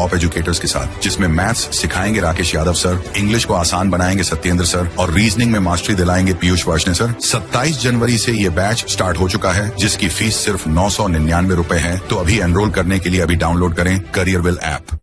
Top educators के साथ, जिसमें मैथ्स सिखाएंगे राकेश यादव सर, इंग्लिश को आसान बनाएंगे सत्येंद्र सर और रीजनिंग में मास्टरी दिलाएंगे पीयूष वार्ष्णेय सर। 27 जनवरी से ये बैच स्टार्ट हो चुका है, जिसकी फीस सिर्फ 999 रुपए है। तो अभी एनरोल करने के लिए अभी डाउनलोड करें करियरविल ऐप।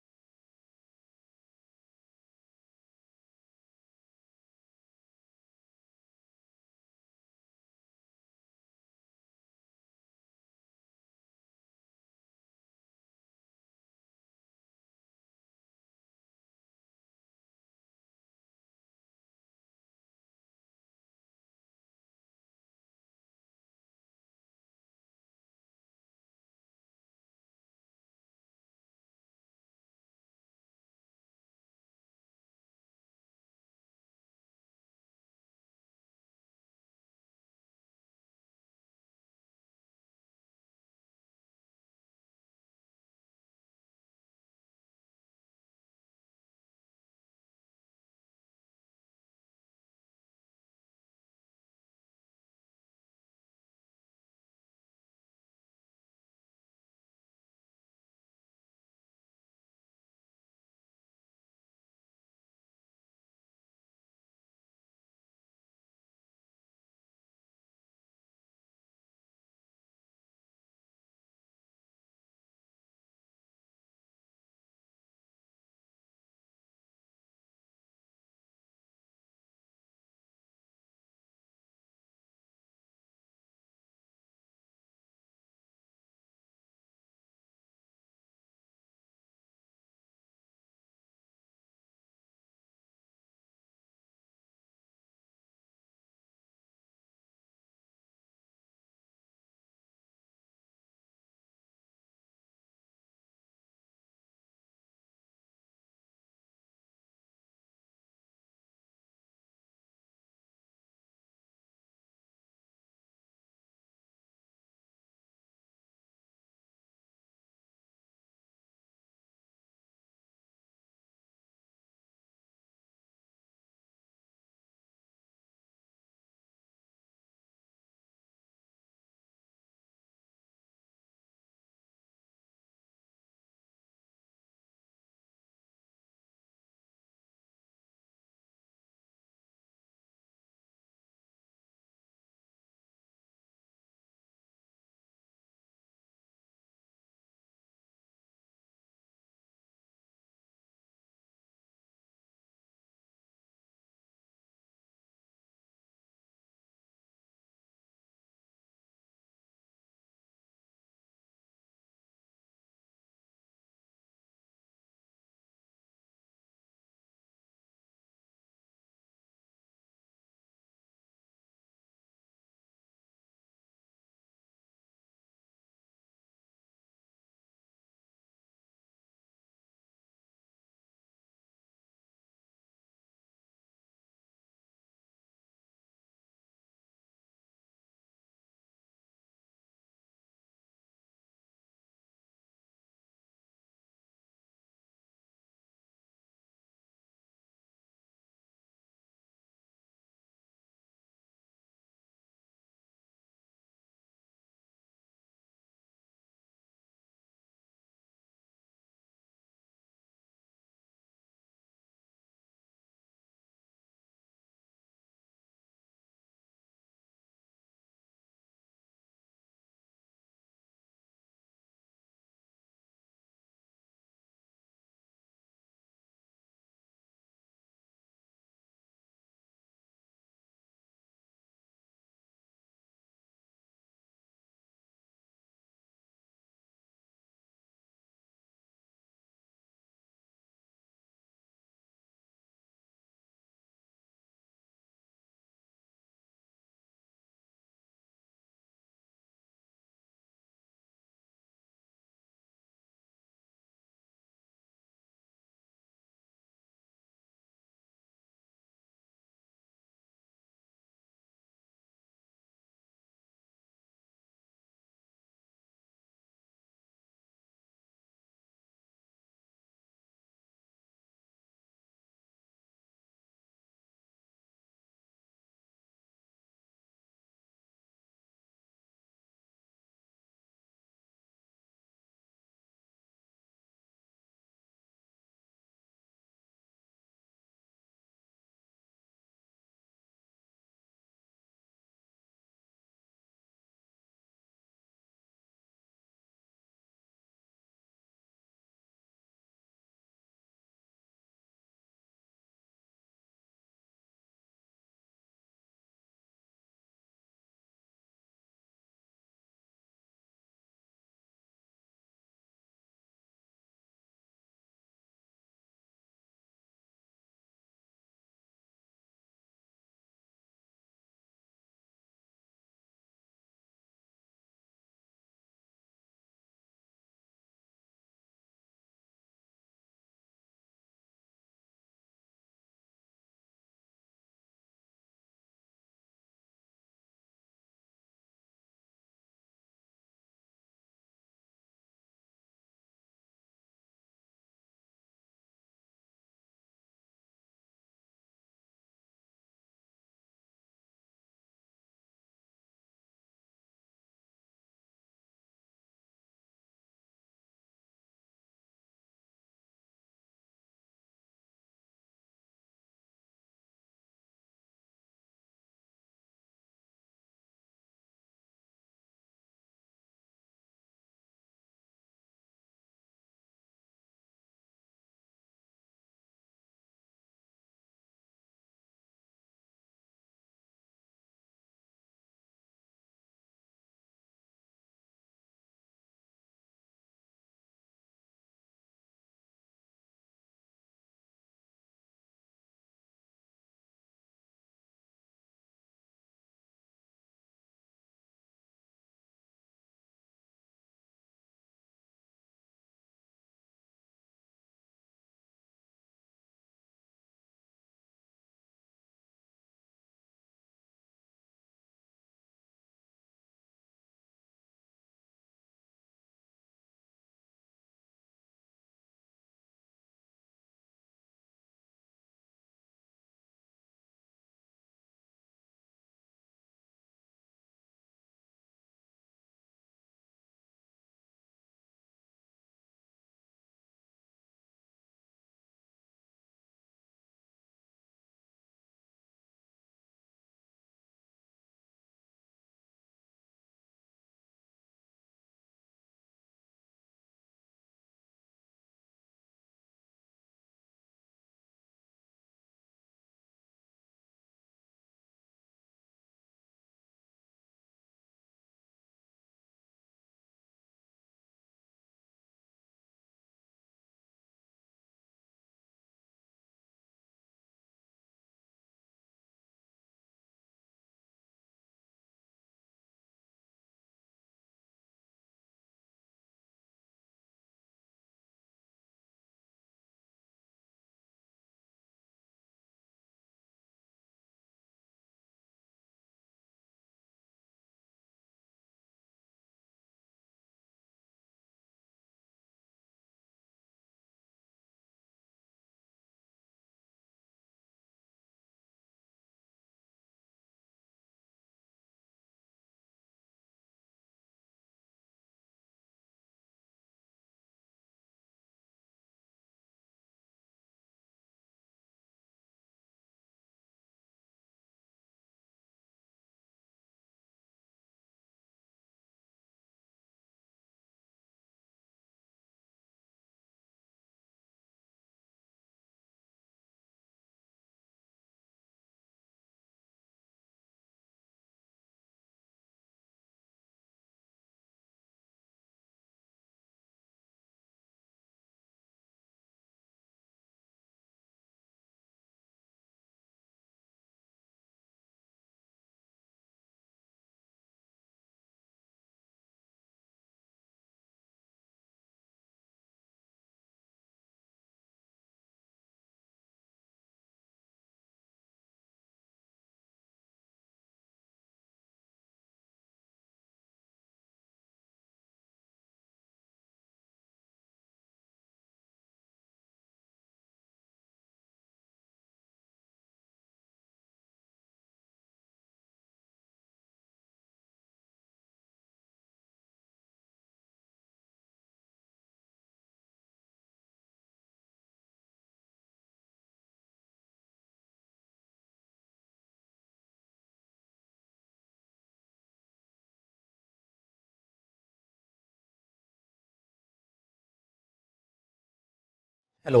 हेलो।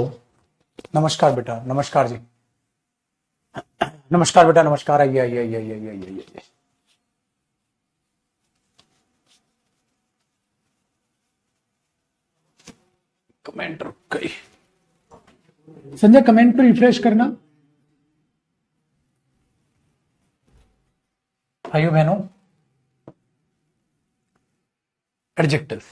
नमस्कार बेटा, नमस्कार जी। नमस्कार बेटा, नमस्कार। आइए आइए आइए आइए आइए आइए आइए। कमेंट रुक गई। संजय कमेंट पे रिफ्रेश करना। भाइयों बहनों, एडजेक्टिव।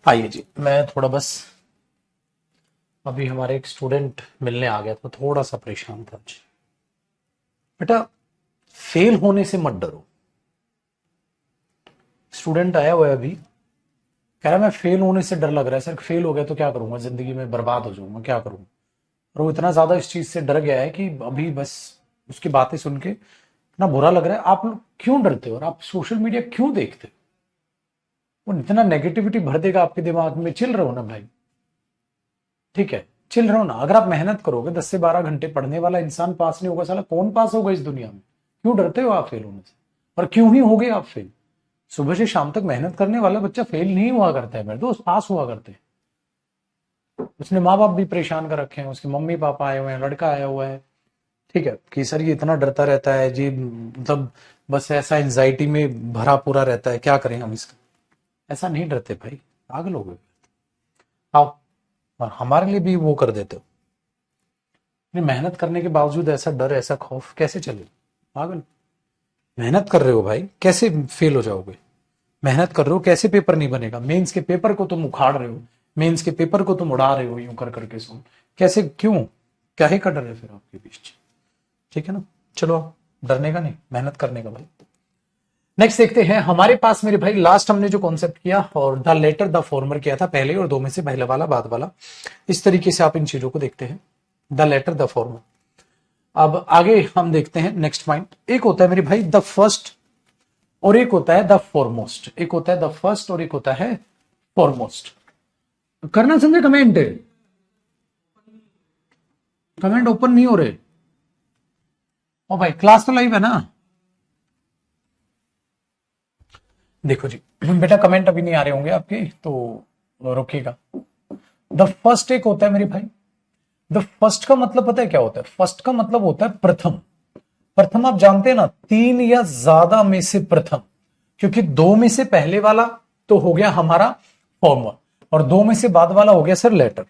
आइए जी, मैं थोड़ा बस अभी हमारे एक स्टूडेंट मिलने आ गया था, थोड़ा सा परेशान था आज। बेटा, फेल होने से मत डरो। स्टूडेंट आया हुआ है अभी, कह रहा मैं फेल होने से डर लग रहा है सर, फेल हो गया तो क्या करूंगा, जिंदगी में बर्बाद हो जाऊंगा, क्या करूंगा। और वो इतना ज्यादा इस चीज से डर गया है कि अभी बस उसकी बातें सुन के इतना बुरा लग रहा है। आप लोग क्यों डरते हो और आप सोशल मीडिया क्यों देखते हो? वो इतना नेगेटिविटी भर देगा आपके दिमाग में। चिल रहो ना भाई, ठीक है, चिल रहो ना। अगर आप मेहनत करोगे, 10 से 12 घंटे पढ़ने वाला इंसान पास नहीं होगा, साला कौन पास होगा इस दुनिया में? क्यों डरते हो आप फेल होने से? और क्यों ही होगे आप फेल? सुबह से शाम तक मेहनत करने वाला बच्चा फेल नहीं हुआ करता है मेरे दोस्त, पास हुआ करते हैं। उसने माँ बाप भी परेशान कर रखे हैं, उसके मम्मी पापा आए हुए हैं, लड़का आया हुआ है, ठीक है, कि सर ये इतना डरता रहता है जी, मतलब बस ऐसा एंजाइटी में भरा पूरा रहता है, क्या करें हम इसका। ऐसा नहीं डरते भाई, पागल हो गए। आओ, और हमारे लिए भी वो कर देते हो। मेहनत करने के बावजूद ऐसा डर, ऐसा खौफ कैसे चले? पागल। मेहनत कर रहे हो भाई, कैसे फेल हो जाओगे? मेहनत कर रहे हो, कैसे पेपर नहीं बनेगा? मेंस के पेपर को तुम उखाड़ रहे हो, मेंस के पेपर को तुम उड़ा रहे हो यूं कर करके। सुन, कैसे, क्यों, क्या ही का डर है फिर आपके बीच? ठीक है ना, चलो आप डरने का नहीं, मेहनत करने का भाई। नेक्स्ट देखते हैं हमारे पास मेरे भाई, लास्ट हमने जो कॉन्सेप्ट किया और द लेटर द फॉर्मर किया था, पहले और दो में से पहले वाला बाद वाला। इस तरीके से आप इन चीजों को देखते हैं, द लेटर द फॉर्मर। अब आगे हम देखते हैं नेक्स्ट पॉइंट। एक होता है मेरे भाई द फर्स्ट और एक होता है द फॉरमोस्ट। एक होता है द फर्स्ट और एक होता है फॉरमोस्ट। करना समझे? कमेंट, कमेंट ओपन नहीं हो रहे। ओ भाई, क्लास तो लाइव है ना? देखो जी बेटा, कमेंट अभी नहीं आ रहे होंगे आपके, तो रुकिएगा। द फर्स्ट एक होता है मेरे भाई, द फर्स्ट का मतलब पता है क्या होता है? फर्स्ट का मतलब होता है प्रथम। प्रथम आप जानते हैं ना, 3 या ज्यादा में से प्रथम, क्योंकि 2 में से पहले वाला तो हो गया हमारा फॉर्मर और 2 में से बाद वाला हो गया सर लेटर।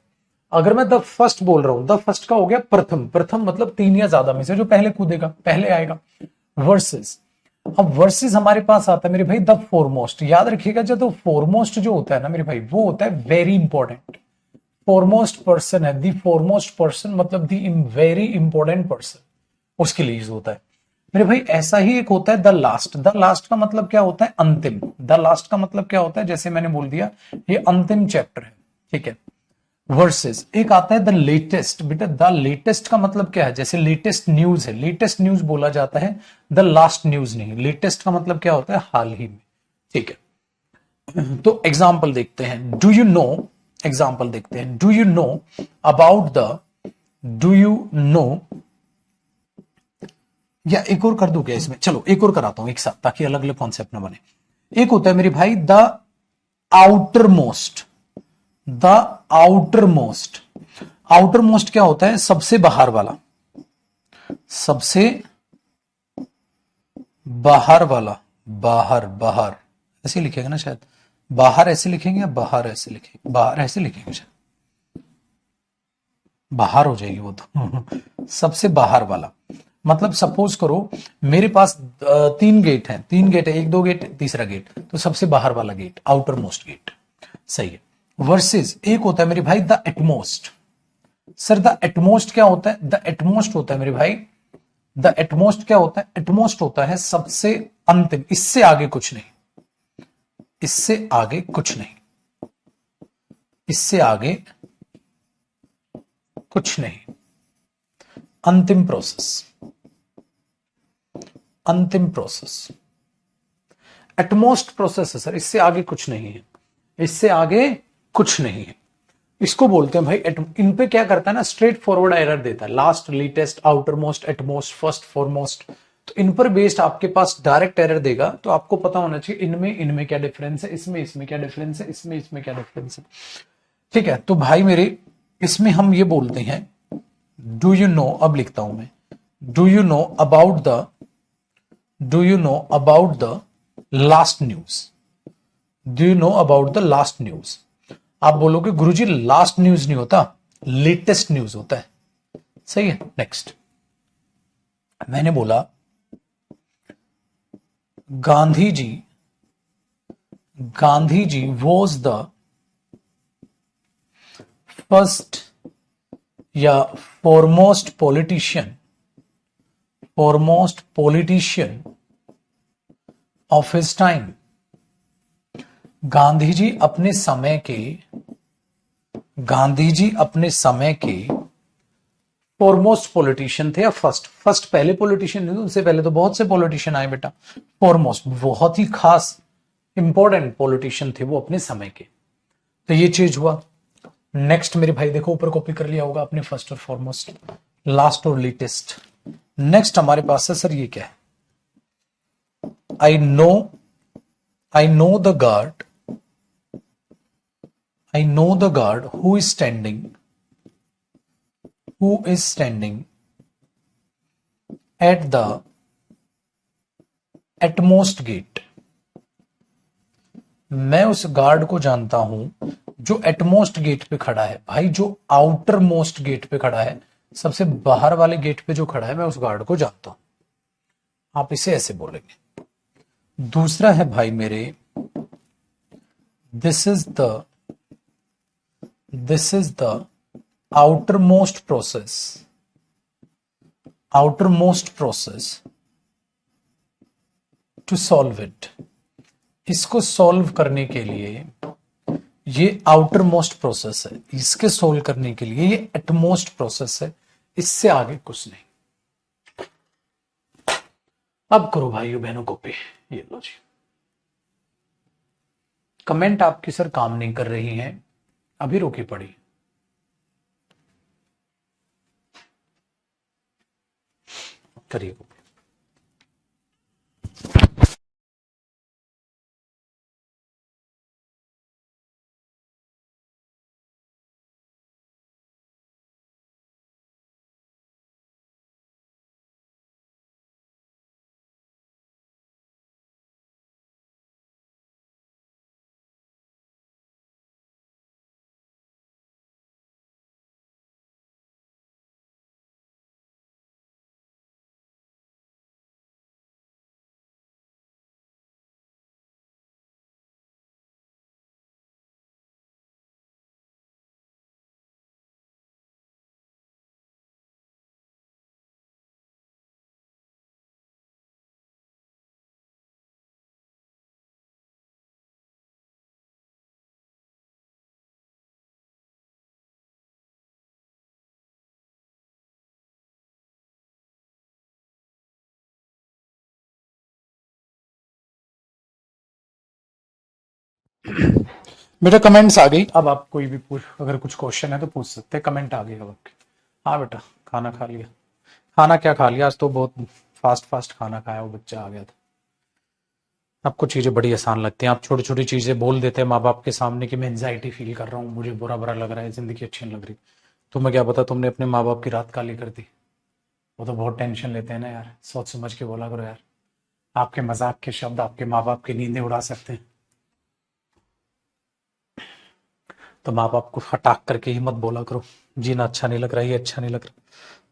अगर मैं द फर्स्ट बोल रहा हूं, द फर्स्ट का हो गया प्रथम। प्रथम मतलब 3 या ज्यादा में से, जो पहले कूदेगा पहले आएगा। वर्सेस, अब वर्सेस हमारे पास आता है मेरे भाई द फोरमोस्ट। याद रखिएगा, जब फोरमोस्ट जो होता है ना मेरे भाई, वो होता है वेरी इंपॉर्टेंट। फोरमोस्ट पर्सन है, दी फोरमोस्ट पर्सन मतलब दी वेरी इंपॉर्टेंट पर्सन, उसके लिए यूज होता है मेरे भाई। ऐसा ही एक होता है द लास्ट। द लास्ट का मतलब क्या होता है? अंतिम। द लास्ट का मतलब क्या होता है? जैसे मैंने बोल दिया, ये अंतिम चैप्टर है, ठीक है। वर्सेस एक आता है द लेटेस्ट। बेटा, द लेटेस्ट का मतलब क्या है? जैसे लेटेस्ट न्यूज है, लेटेस्ट न्यूज बोला जाता है, द लास्ट न्यूज नहीं। लेटेस्ट का मतलब क्या होता है? हाल ही में, ठीक है। तो एग्जाम्पल देखते हैं, डू यू नो, एग्जाम्पल देखते हैं, do you know about the, do you know, या एक और कर दूं क्या इसमें? चलो एक और कराता हूं एक साथ, ताकि अलग अलग कॉन्सेप्ट ना बने। एक होता है मेरे भाई the outer most. The outer most, outer most क्या होता है? सबसे बाहर वाला, सबसे बाहर वाला, बाहर, बाहर ऐसे लिखेगा ना शायद, बाहर ऐसे लिखेंगे या बाहर ऐसे लिखेंगे? बाहर ऐसे लिखेंगे शायद, बाहर हो जाएगी वो तो। सबसे बाहर वाला मतलब सपोज करो मेरे पास 3 गेट हैं, 3 गेट है, 1 2 गेट, तीसरा गेट, तो सबसे बाहर वाला गेट, आउटर मोस्ट गेट, सही है। वर्सेस एक होता है मेरे भाई the utmost. Sir the utmost क्या होता है? द एटमोस्ट होता है मेरे भाई, द एटमोस्ट क्या होता है? एटमोस्ट होता है सबसे अंतिम, इससे आगे कुछ नहीं, इससे आगे कुछ नहीं, इससे आगे कुछ नहीं, अंतिम प्रोसेस, अंतिम प्रोसेस, एटमोस्ट प्रोसेस है सर, इससे आगे कुछ नहीं है, इससे आगे कुछ नहीं है। इसको बोलते हैं भाई इन पे क्या करता है ना, स्ट्रेट फॉरवर्ड एरर देता है, last, latest, outermost, utmost, first, foremost. तो इन पर बेस्ड आपके पास डायरेक्ट एरर देगा, तो आपको पता होना चाहिए इनमें क्या डिफरेंस है, इसमें क्या डिफरेंस है, इसमें क्या डिफरेंस है। ठीक है, तो भाई मेरे इसमें हम ये बोलते हैं डू यू नो, अब लिखता हूं मैं, do you know about the, do you know about the last news, do you know about the last news. आप बोलोगे गुरुजी लास्ट न्यूज नहीं होता, लेटेस्ट न्यूज होता है। सही है। नेक्स्ट मैंने बोला Gandhi ji, Gandhi ji was the first या foremost politician, foremost politician of his time. Gandhi ji अपने समय के, गांधी जी अपने समय के फॉरमोस्ट पॉलिटिशियन थे, या फर्स्ट पहले पॉलिटिशियन नहीं, उनसे पहले तो बहुत से पॉलिटिशियन आए बेटा। फॉरमोस्ट बहुत ही खास इंपॉर्टेंट पॉलिटिशियन थे वो अपने समय के, तो ये चीज हुआ। नेक्स्ट मेरे भाई देखो ऊपर कॉपी कर लिया होगा आपने, फर्स्ट और फॉरमोस्ट, लास्ट और लेटेस्ट। नेक्स्ट हमारे पास है सर ये क्या है, I know the guard, I know the guard who is standing at the utmost gate। मैं उस गार्ड को जानता हूं जो एटमोस्ट गेट पे खड़ा है। भाई जो आउटर मोस्ट गेट पे खड़ा है, सबसे बाहर वाले गेट पे जो खड़ा है, मैं उस गार्ड को जानता हूं। आप इसे ऐसे बोलेंगे। दूसरा है भाई मेरे, this is the outermost process to solve it। इसको सॉल्व करने के लिए ये आउटर मोस्ट प्रोसेस है, इसके सोल्व करने के लिए ये एटमोस्ट प्रोसेस है, इससे आगे कुछ नहीं। अब करो भाइयों बहनों कॉपी, ये लो जी। कमेंट आपकी सर काम नहीं कर रही हैं, अभी रोकी पड़ी। करिए कॉपी। बेटा कमेंट्स आ गई, अब आप कोई भी पूछ, अगर कुछ क्वेश्चन है तो पूछ सकते हैं। कमेंट आ गई अब आपके। हाँ बेटा खाना खा लिया। खाना क्या खा लिया, आज तो बहुत फास्ट खाना खाया, वो बच्चा आ गया था। आपको चीजें बड़ी आसान लगती हैं, आप छोटी छोटी चीजें बोल देते हैं माँ बाप के सामने कि मैं एंजाइटी फील कर रहा हूँ, मुझे बुरा बुरा लग रहा है, जिंदगी अच्छी नहीं लग रही। तुम्हें क्या पता तुमने अपने माँ बाप की रात काली कर दी। वो तो बहुत टेंशन लेते हैं ना यार, सोच समझ के बोला करो यार। आपके मजाक के शब्द आपके माँ बाप की नींदें उड़ा सकते हैं। तो माँ बाप को फटाक करके ही मत बोला करो जीना अच्छा नहीं लग रहा, ये अच्छा नहीं लग रहा,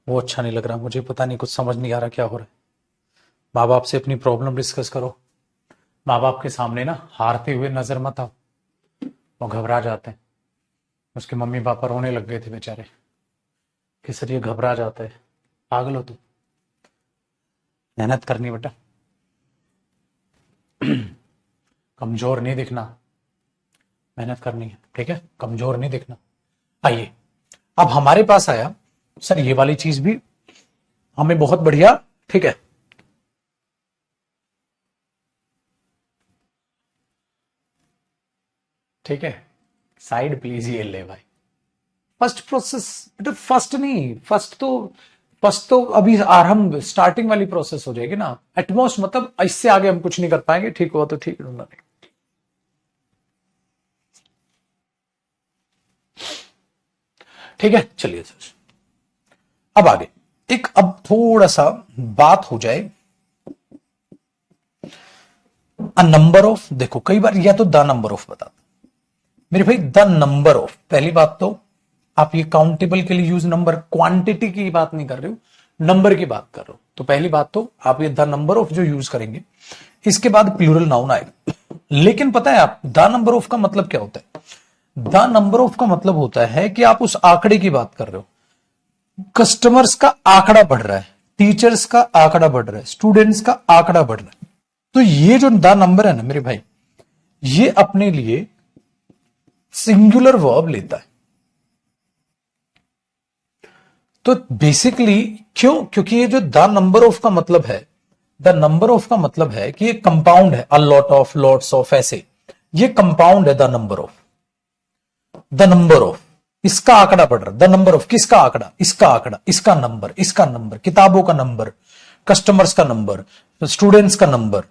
वो अच्छा नहीं लग रहा, मुझे पता नहीं, कुछ समझ नहीं आ रहा क्या हो रहा है। माँ बाप से अपनी प्रॉब्लम डिस्कस करो। माँ बाप के सामने ना हारते हुए नजर मत आओ, वो घबरा जाते हैं। उसके मम्मी पापा रोने लग गए थे बेचारे कि सर ये घबरा जाता है। पागल हो तुम, मेहनत करनी बेटा, कमजोर नहीं दिखना, मेहनत करनी है, ठीक है, कमजोर नहीं दिखना। आइए अब हमारे पास आया सर ये वाली चीज भी हमें बहुत बढ़िया, ठीक है। ठीक है, साइड प्लीज ये ले भाई। फर्स्ट प्रोसेस बेटा, फर्स्ट नहीं, फर्स्ट तो बस तो अभी आरंभ स्टार्टिंग वाली प्रोसेस हो जाएगी ना, एटमोस्ट मतलब इससे आगे हम कुछ नहीं कर पाएंगे। ठीक हुआ तो ठीक, नहीं ठीक है। चलिए सर अब आगे एक, अब थोड़ा सा बात हो जाए अ नंबर ऑफ। देखो कई बार या तो द नंबर ऑफ बता मेरे भाई, द नंबर ऑफ। पहली बात तो आप ये काउंटेबल के लिए यूज नंबर, क्वांटिटी की बात नहीं कर रहे हो, नंबर की बात कर रहे हो। तो पहली बात तो आप ये द नंबर ऑफ जो यूज करेंगे, इसके बाद प्लूरल नाउन आएगा। लेकिन पता है आप द नंबर ऑफ का मतलब क्या होता है? द नंबर ऑफ का मतलब होता है कि आप उस आंकड़े की बात कर रहे हो। कस्टमर्स का आंकड़ा बढ़ रहा है, टीचर्स का आंकड़ा बढ़ रहा है, स्टूडेंट्स का आंकड़ा बढ़ रहा है। तो ये जो द नंबर है ना मेरे भाई, ये अपने लिए सिंगुलर वर्ब लेता है। तो बेसिकली क्यों? क्योंकि ये जो द नंबर ऑफ का मतलब है, द नंबर ऑफ का मतलब है कि ये कंपाउंड है, अ लॉट ऑफ, लॉट्स ऑफ, ऐसे ये कंपाउंड है। The number of, the number of, इसका आंकड़ा बढ़ रहा है। द नंबर ऑफ किसका आंकड़ा? इसका आंकड़ा, इसका नंबर, इसका नंबर, किताबों का नंबर, कस्टमर्स का नंबर, स्टूडेंट्स का नंबर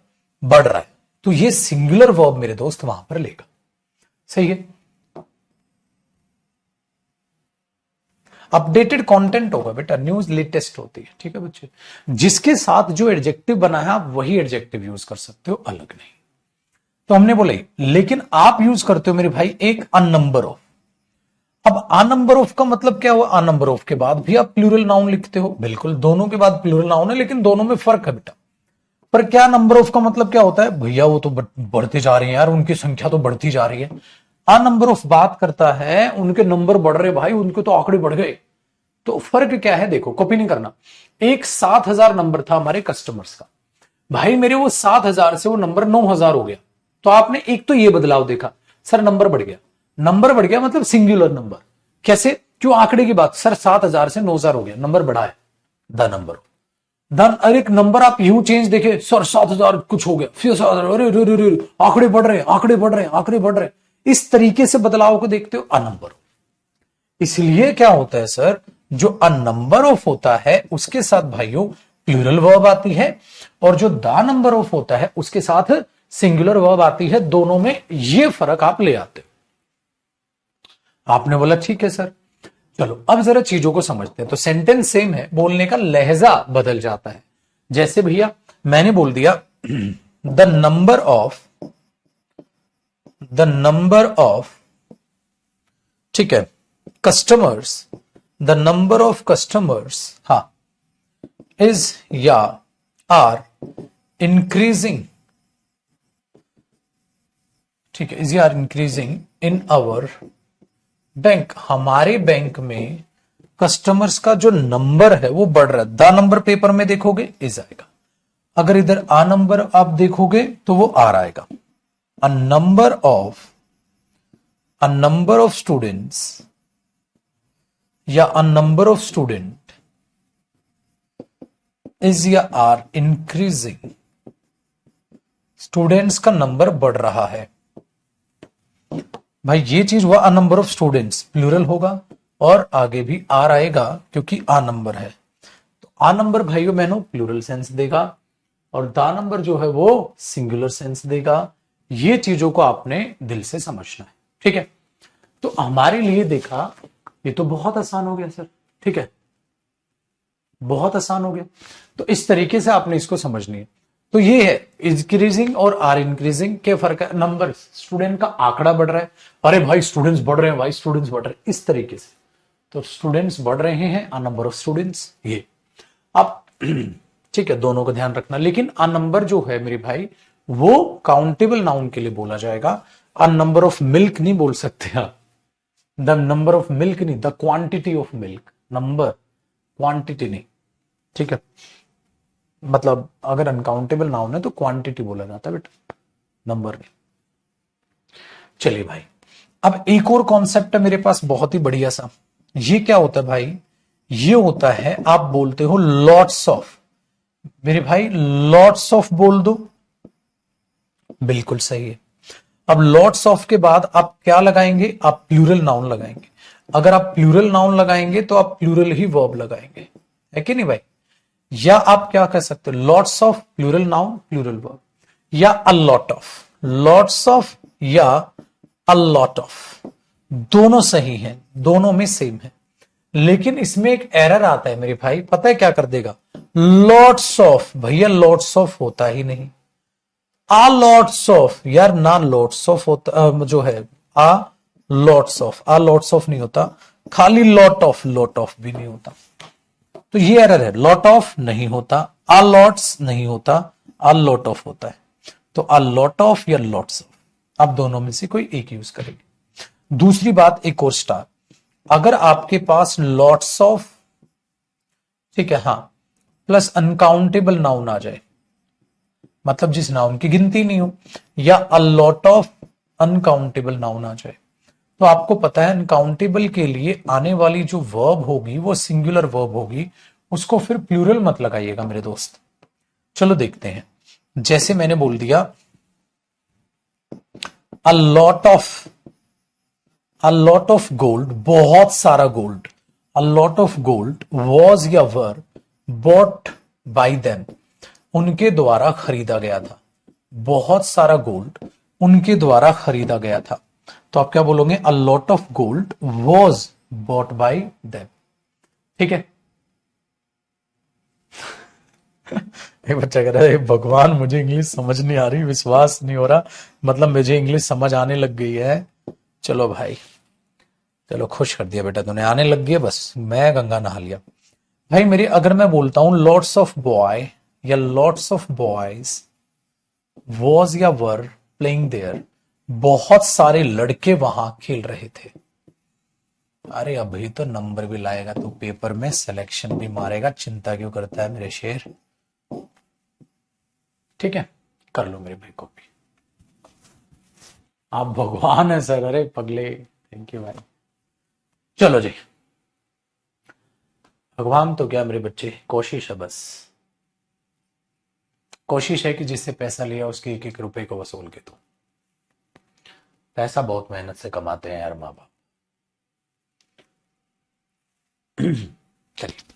बढ़ रहा है। तो ये सिंगुलर वर्ब मेरे दोस्त वहां पर लेगा। सही है। अपडेटेड कंटेंट होगा बेटा, न्यूज लेटेस्ट होती है। ठीक है बच्चे, जिसके साथ जो एडजेक्टिव बना है आप वही एडजेक्टिव यूज कर सकते हो, अलग नहीं। तो हमने बोला लेकिन आप यूज करते हो मेरे भाई एक अ नंबर ऑफ। अब आ नंबर ऑफ का मतलब क्या हुआ? आ नंबर ऑफ के बाद भी आप प्लूरल नाउन लिखते हो, बिल्कुल दोनों के बाद प्लूरल नाउन है, लेकिन दोनों में फर्क है बेटा। पर क्या नंबर ऑफ का मतलब क्या होता है? भैया वो तो बढ़ते जा रहे हैं यार, उनकी संख्या तो बढ़ती जा रही है। आ नंबर ऑफ बात करता है उनके नंबर बढ़ रहे भाई, उनके तो आंकड़े बढ़ गए। तो फर्क क्या है? देखो कॉपी नहीं करना। एक 7,000 नंबर था हमारे कस्टमर्स का, भाई मेरे वो 7,000 से वो नंबर 9,000 हो गया। तो आपने एक तो ये बदलाव देखा, सर नंबर बढ़ गया। नंबर बढ़ गया मतलब सिंगुलर नंबर। कैसे? क्यों? आंकड़े की बात, सर 7,000 से 9,000 हो गया, नंबर बढ़ा है, द नंबर। धन अरे एक नंबर आप यूं चेंज देखे, सर 7,000 कुछ हो गया, फिर 7,000, अरे आंकड़े बढ़ रहे हैं, आंकड़े बढ़ रहे हैं, आंकड़े बढ़ रहे हैं। इस तरीके से बदलाव को देखते हो, अ नंबर। इसलिए क्या होता है सर, जो अ नंबर ऑफ होता है उसके साथ भाइयों प्लूरल वर्ब आती है, और जो द नंबर ऑफ होता है उसके साथ सिंगुलर वर्ब आती है। दोनों में ये फर्क आप ले आते हो। आपने बोला ठीक है सर। चलो अब जरा चीजों को समझते हैं। तो सेंटेंस सेम है, बोलने का लहजा बदल जाता है। जैसे भैया मैंने बोल दिया द नंबर ऑफ, ठीक है, customers, the number of customers, हा, इज या आर इंक्रीजिंग, ठीक है, इज या are increasing in our bank. हमारे बैंक में कस्टमर्स का जो नंबर है वो बढ़ रहा है। द नंबर पेपर में देखोगे इज आएगा, अगर इधर आ नंबर आप देखोगे तो वो आर आएगा। अ नंबर ऑफ स्टूडेंट्स या a number of student is या आर इंक्रीजिंग, स्टूडेंट्स का नंबर बढ़ रहा है। भाई ये चीज हुआ a number of students, plural होगा और आगे भी आर आएगा क्योंकि आ नंबर है। तो आ नंबर भाइयों बहनों प्लूरल सेंस देगा और द नंबर जो है वो सिंगुलर सेंस देगा। ये चीजों को आपने दिल से समझना है, ठीक है। तो हमारे लिए देखा, ये तो बहुत आसान हो गया सर, ठीक है, बहुत आसान हो गया। तो इस तरीके से आपने इसको समझनी है। तो ये है इंक्रीजिंग और आर इंक्रीजिंग के फर्क है। नंबर, स्टूडेंट का आंकड़ा बढ़ रहा है, अरे भाई स्टूडेंट्स बढ़ रहे हैं, भाई स्टूडेंट्स बढ़ रहे हैं, इस तरीके से। तो स्टूडेंट्स बढ़ रहे हैं, आ नंबर ऑफ स्टूडेंट्स, ये आप ठीक है, दोनों का ध्यान रखना। लेकिन आ नंबर जो है मेरे भाई वो काउंटेबल नाउन के लिए बोला जाएगा। आ नंबर ऑफ मिल्क नहीं बोल सकते आप, द नंबर ऑफ मिल्क नहीं, the quantity of milk, number, quantity नहीं, ठीक है। मतलब अगर अनकाउंटेबल नाउन है तो क्वांटिटी बोला जाता है बेटा, नंबर नहीं। चलिए भाई, अब एक और कॉन्सेप्ट है मेरे पास बहुत ही बढ़िया सा। ये क्या होता है भाई? ये होता है, आप बोलते हो लॉट्स ऑफ। मेरे भाई लॉट्स ऑफ बोल दो, बिल्कुल सही है। अब लॉट्स ऑफ के बाद आप क्या लगाएंगे? आप प्लूरल नाउन लगाएंगे। अगर आप प्लूरल नाउन लगाएंगे तो आप प्लूरल ही वर्ब लगाएंगे, है कि नहीं भाई? या आप क्या कह सकते हो, lots of plural noun plural verb, या a lot of, lots of या अ लॉट ऑफ, दोनों सही हैं, दोनों में सेम है। लेकिन इसमें एक एरर आता है मेरे भाई, पता है क्या कर देगा? लॉट्स ऑफ, भैया लॉट्स ऑफ होता ही नहीं। आ लॉट्स ऑफ, यार ना लॉट्स ऑफ होता जो है, आ आ लॉट्स ऑफ नहीं होता, खाली लॉट ऑफ भी नहीं होता। तो ये एरर है, लॉट ऑफ नहीं होता, आ लॉट्स नहीं होता, आ लॉट ऑफ होता है। तो आ लॉट ऑफ या लॉट्स ऑफ, आप दोनों में से कोई एक यूज करेंगे। दूसरी बात, एक और स्टार, अगर आपके पास लॉट्स ऑफ, ठीक है, हाँ, प्लस अनकाउंटेबल नाउन आ जाए, मतलब जिस नाउन की गिनती नहीं हो, या a lot of uncountable noun आ जाए, तो आपको पता है अनकाउंटेबल के लिए आने वाली जो वर्ब होगी वो सिंगुलर वर्ब होगी, उसको फिर प्लूरल मत लगाइएगा मेरे दोस्त। चलो देखते हैं, जैसे मैंने बोल दिया अ lot of, a lot of gold, बहुत सारा gold, a lot of gold was या वर बॉट बाई देम, उनके द्वारा खरीदा गया था। बहुत सारा गोल्ड उनके द्वारा खरीदा गया था, तो आप क्या बोलोगे? अ lot of gold was bought by them. ठीक है। एक बच्चा कह रहा है भगवान मुझे इंग्लिश समझ नहीं आ रही, विश्वास नहीं हो रहा, मतलब मुझे इंग्लिश समझ आने लग गई है। चलो भाई, चलो खुश कर दिया बेटा तूने, आने लग गई, बस मैं गंगा नहा लिया। भाई मेरी, अगर मैं बोलता हूं लॉट्स ऑफ बॉय या लॉट्स ऑफ बॉयज वॉज या वर प्लेइंग देयर, बहुत सारे लड़के वहां खेल रहे थे। अरे अभी तो नंबर भी लाएगा तू पेपर में, सिलेक्शन भी मारेगा, चिंता क्यों करता है मेरे शेर? ठीक है, कर लो मेरे भाई कॉपी। आप भगवान है सर, अरे पगले, थैंक यू भाई। चलो जी, भगवान तो क्या मेरे बच्चे, कोशिश है बस, कोशिश है कि जिससे पैसा लिया उसके एक एक रुपए को वसूल के दो। पैसा बहुत मेहनत से कमाते हैं यार माँ बाप। चलिए।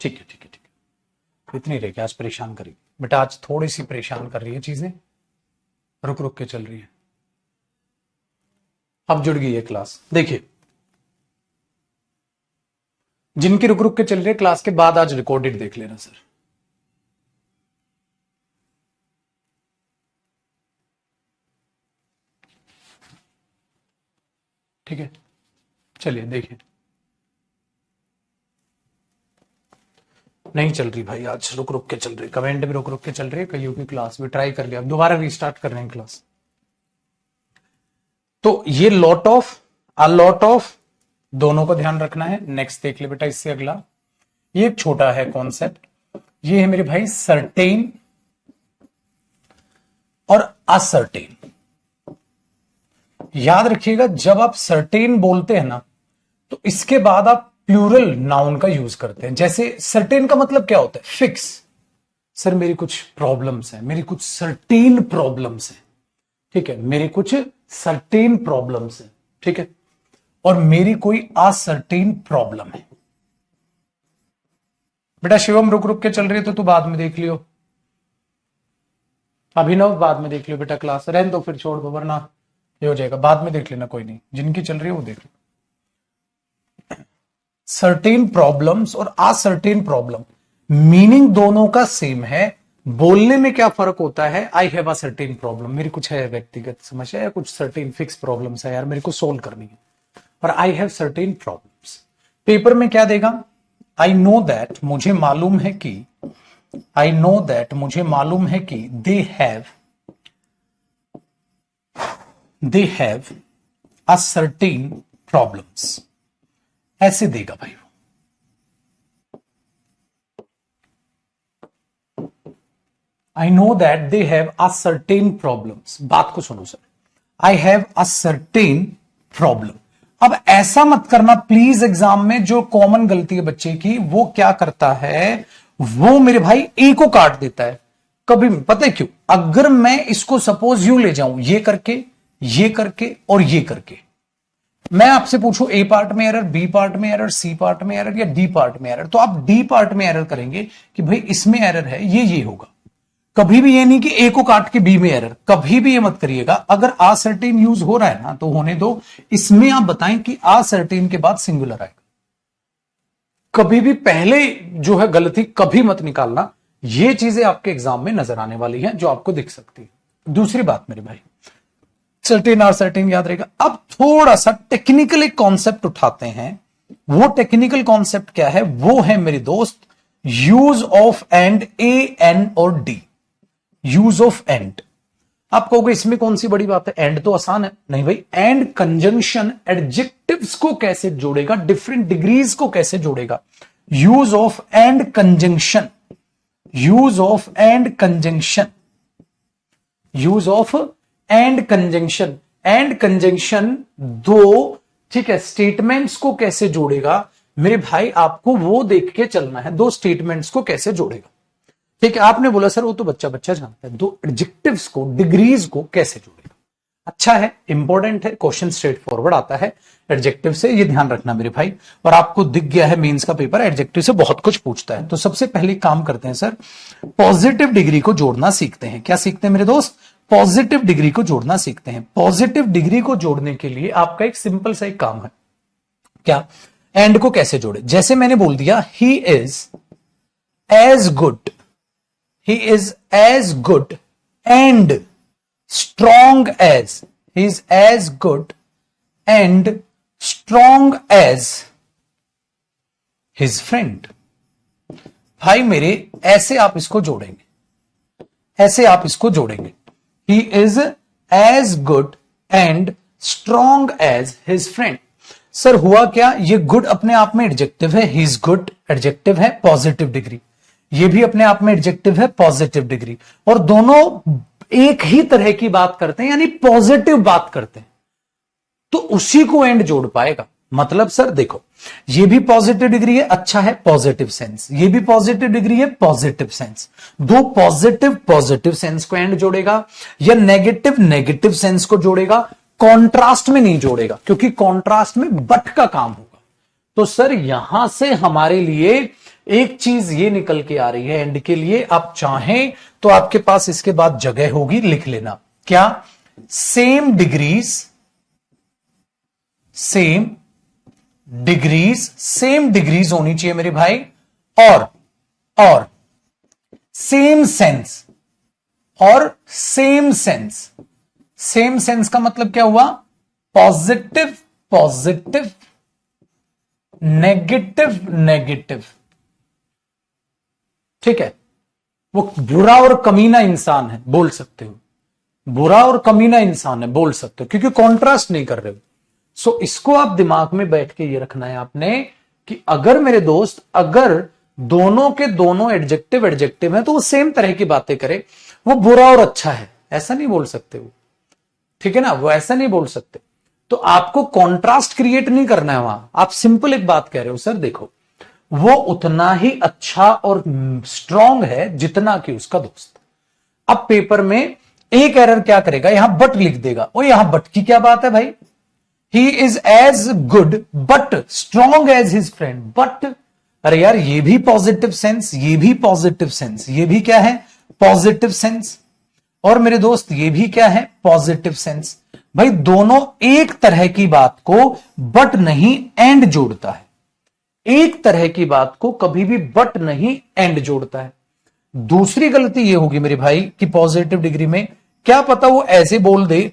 ठीक है ठीक है ठीक है, इतनी रह गया आज परेशान करी बेटा, आज थोड़ी सी परेशान कर रही है चीजें, रुक रुक के चल रही है। अब जुड़ गई है क्लास। देखिए जिनकी रुक रुक के चल रही है क्लास के बाद आज रिकॉर्डेड देख लेना सर। ठीक है चलिए देखिए। नहीं चल रही भाई आज, रुक रुक के चल रही, कमेंट भी रुक रुक के चल रही है, कईयों की क्लास भी ट्राई कर लिया, अब दोबारा रीस्टार्ट कर रहे हैं क्लास। तो ये lot of, a lot of, दोनों को ध्यान रखना है। नेक्स्ट देख ले बेटा इससे अगला, ये एक छोटा है कॉन्सेप्ट, ये है मेरे भाई सर्टेन और असर्टेन। याद रखिएगा जब आप सर्टेन बोलते हैं ना तो इसके बाद आप प्लूरल नाउन का यूज करते हैं। जैसे सर्टेन का मतलब क्या होता है? फिक्स। सर मेरी कुछ प्रॉब्लम्स है, मेरी कुछ सर्टेन प्रॉब्लम्स है, ठीक है, मेरे कुछ सर्टेन प्रॉब्लम्स है, ठीक है, और मेरी कोई असर्टेन प्रॉब्लम है। बेटा शिवम रुक रुक के चल रही है तो तू बाद में देख लियो, अभिनव बाद में देख लियो बेटा, क्लास रहने दो फिर छोड़ दो, वरना ये हो जाएगा, बाद में देख लेना, कोई नहीं, जिनकी चल रही है वो देख लो। सर्टेन प्रॉब्लम्स और असर्टेन प्रॉब्लम, मीनिंग दोनों का सेम है, बोलने में क्या फर्क होता है? I have a certain problem, मेरी कुछ है व्यक्तिगत समस्या या कुछ सर्टेन फिक्स प्रॉब्लम्स है यार, मेरे को सोल्व करनी है, और I have certain problems. Paper में क्या देगा? आई नो दैट, मुझे मालूम है कि, आई नो दैट, मुझे मालूम है कि, they have a certain problems, ऐसे देगा भाई वो। I know that they have a certain problems, बात को सुनो sir, I have a certain problem. अब ऐसा मत करना प्लीज, एग्जाम में जो कॉमन गलती है बच्चे की, वो क्या करता है, वो मेरे भाई ए को काट देता है कभी, पता है क्यों? अगर मैं इसको सपोज यूं ले जाऊं, ये करके और ये करके, मैं आपसे पूछूं ए पार्ट में एरर, बी पार्ट में एरर, सी पार्ट में एरर या डी पार्ट में एरर, तो आप डी पार्ट में एरर करेंगे कि भाई इसमें एरर है, ये होगा। कभी भी ये नहीं कि ए को काट के बी में एरर, कभी भी ये मत करिएगा। अगर असर्टेन यूज हो रहा है ना तो होने दो, इसमें आप बताएं कि असर्टेन के बाद सिंगुलर आएगा। कभी भी पहले जो है गलती कभी मत निकालना, ये चीजें आपके एग्जाम में नजर आने वाली हैं जो आपको दिख सकती है। दूसरी बात मेरे भाई, सर्टेन और सर्टेन याद रहेगा। अब थोड़ा सा टेक्निकल एक कॉन्सेप्ट उठाते हैं, वो टेक्निकल कॉन्सेप्ट क्या है? वो है मेरे दोस्त use of and, A N और डी, यूज ऑफ एंड। आप कहोगे इसमें कौन सी बड़ी बात है, एंड तो आसान है। नहीं भाई, एंड कंजंक्शन एडजेक्टिव्स को कैसे जोड़ेगा, डिफरेंट डिग्रीज को कैसे जोड़ेगा। Use of and conjunction, use of and conjunction, use of and conjunction, and conjunction दो, ठीक है, स्टेटमेंट्स को कैसे जोड़ेगा मेरे भाई, आपको वो देख के चलना है, दो स्टेटमेंट्स को कैसे जोड़ेगा। ठीक है, आपने बोला सर वो तो बच्चा जानता है, दो एडजेक्टिव्स को, डिग्रीज को कैसे जोड़ेगा। अच्छा है, इंपॉर्टेंट है, क्वेश्चन स्ट्रेट फॉरवर्ड आता है एडजेक्टिव से, ये ध्यान रखना मेरे भाई। और आपको दिख गया है मेंस का पेपर एडजेक्टिव से बहुत कुछ पूछता है। तो सबसे पहले काम करते हैं सर, पॉजिटिव डिग्री को जोड़ना सीखते हैं। क्या सीखते हैं मेरे दोस्त? पॉजिटिव डिग्री को जोड़ना सीखते हैं। पॉजिटिव डिग्री को जोड़ने के लिए आपका एक सिंपल सा एक काम है, क्या? एंड को कैसे जोड़े। जैसे मैंने बोल दिया he is as good, he is as good and strong as, he is as good and strong as his friend। भाई मेरे ऐसे आप इसको जोड़ेंगे, ऐसे आप इसको जोड़ेंगे, he is as good and strong as his friend। Sir हुआ क्या, ये गुड अपने आप में एडजेक्टिव है, ही इज गुड एडजेक्टिव है, पॉजिटिव डिग्री, ये भी अपने आप में एडजेक्टिव है, पॉजिटिव डिग्री, और दोनों एक ही तरह की बात करते हैं, यानी पॉजिटिव बात करते हैं, तो उसी को एंड जोड़ पाएगा। मतलब सर देखो, ये भी पॉजिटिव डिग्री है, अच्छा है, पॉजिटिव सेंस, ये भी पॉजिटिव डिग्री है, पॉजिटिव सेंस, दो पॉजिटिव सेंस को एंड जोड़ेगा, या नेगेटिव सेंस को जोड़ेगा, कॉन्ट्रास्ट में नहीं जोड़ेगा, क्योंकि कॉन्ट्रास्ट में बट का काम होगा। तो सर यहां से हमारे लिए एक चीज ये निकल के आ रही है एंड के लिए, आप चाहें तो आपके पास इसके बाद जगह होगी, लिख लेना क्या, सेम डिग्रीज, सेम डिग्रीज होनी चाहिए मेरे भाई, और सेम सेंस, और सेम सेंस का मतलब क्या हुआ, पॉजिटिव पॉजिटिव, नेगेटिव। ठीक है, वो बुरा और कमीना इंसान है बोल सकते हो, बुरा और कमीना इंसान है बोल सकते हो, क्योंकि कॉन्ट्रास्ट नहीं कर रहे हो। सो इसको आप दिमाग में बैठ के ये रखना है आपने कि अगर मेरे दोस्त, अगर दोनों के दोनों एडजेक्टिव है तो वो सेम तरह की बातें करे, वो बुरा और अच्छा है ऐसा नहीं बोल सकते वो, ठीक है ना, वो ऐसा नहीं बोल सकते। तो आपको कॉन्ट्रास्ट क्रिएट नहीं करना है वहां, आप सिंपल एक बात कह रहे हो, सर देखो वो उतना ही अच्छा और स्ट्रांग है जितना कि उसका दोस्त। अब पेपर में एक एरर क्या करेगा, यहां बट लिख देगा, और यहां बट की क्या बात है भाई, he is as good but strong as his friend, but अरे यार ये भी पॉजिटिव सेंस, ये भी पॉजिटिव सेंस, ये भी क्या है पॉजिटिव सेंस, और मेरे दोस्त ये भी क्या है पॉजिटिव सेंस। भाई दोनों एक तरह की बात को बट नहीं एंड जोड़ता है, एक तरह की बात को कभी भी बट नहीं एंड जोड़ता है। दूसरी गलती ये होगी मेरे भाई कि पॉजिटिव डिग्री में क्या पता वो ऐसे बोल दे,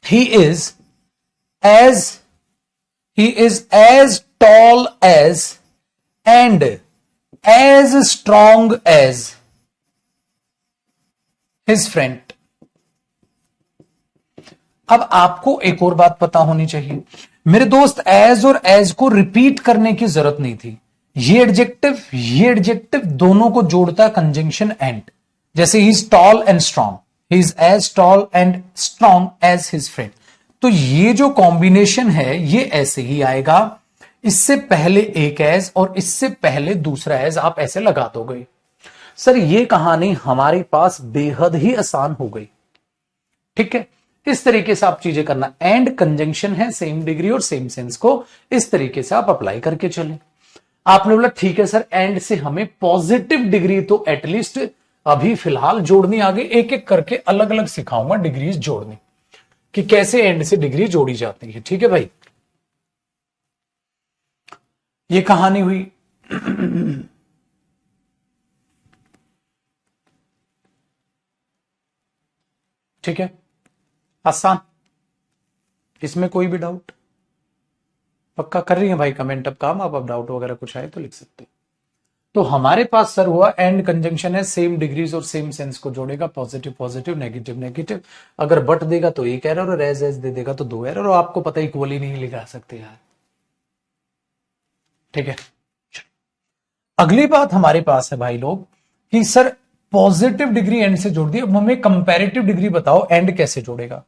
he is as tall as and as strong as his friend. अब आपको एक और बात पता होनी चाहिए मेरे दोस्त, एज और एज को रिपीट करने की जरूरत नहीं थी, ये एडजेक्टिव दोनों को जोड़ता है कंजंक्शन एंड, जैसे he is tall and strong, he is as tall and strong as his friend. तो ये जो कॉम्बिनेशन है ये ऐसे ही आएगा, इससे पहले एक एज और इससे पहले दूसरा एज आप ऐसे लगा दोगे। सर ये कहानी हमारे पास बेहद ही आसान हो गई, ठीक है, इस तरीके से आप चीजें करना, एंड कंजंक्शन है सेम डिग्री और सेम सेंस को इस तरीके से आप अप्लाई करके चलें। आपने बोला ठीक है सर, एंड से हमें पॉजिटिव डिग्री तो एटलीस्ट अभी फिलहाल जोड़नी, आगे एक एक करके अलग अलग सिखाऊंगा डिग्रीज जोड़नी कि कैसे एंड से डिग्री जोड़ी जाती है, ठीक है भाई। ये कहानी हुई ठीक है, आसान, इसमें कोई भी डाउट, पक्का कर रही है भाई कमेंट अब काम, आप अब डाउट वगैरह कुछ आए तो लिख सकते हो। तो हमारे पास सर हुआ एंड कंजंक्शन है, सेम डिग्रीज और सेम सेंस को जोड़ेगा, पॉजिटिव पॉजिटिव, नेगेटिव नेगेटिव, अगर बट देगा तो एक एरर और एज दे देगा तो दो एरर, और आपको पता है इक्वली नहीं लिखा सकते यार, ठीक है। अगली बात हमारे पास है भाई लोग कि सर पॉजिटिव डिग्री एंड से जोड़ दी, अब हमें कंपैरेटिव डिग्री बताओ एंड कैसे जोड़ेगा।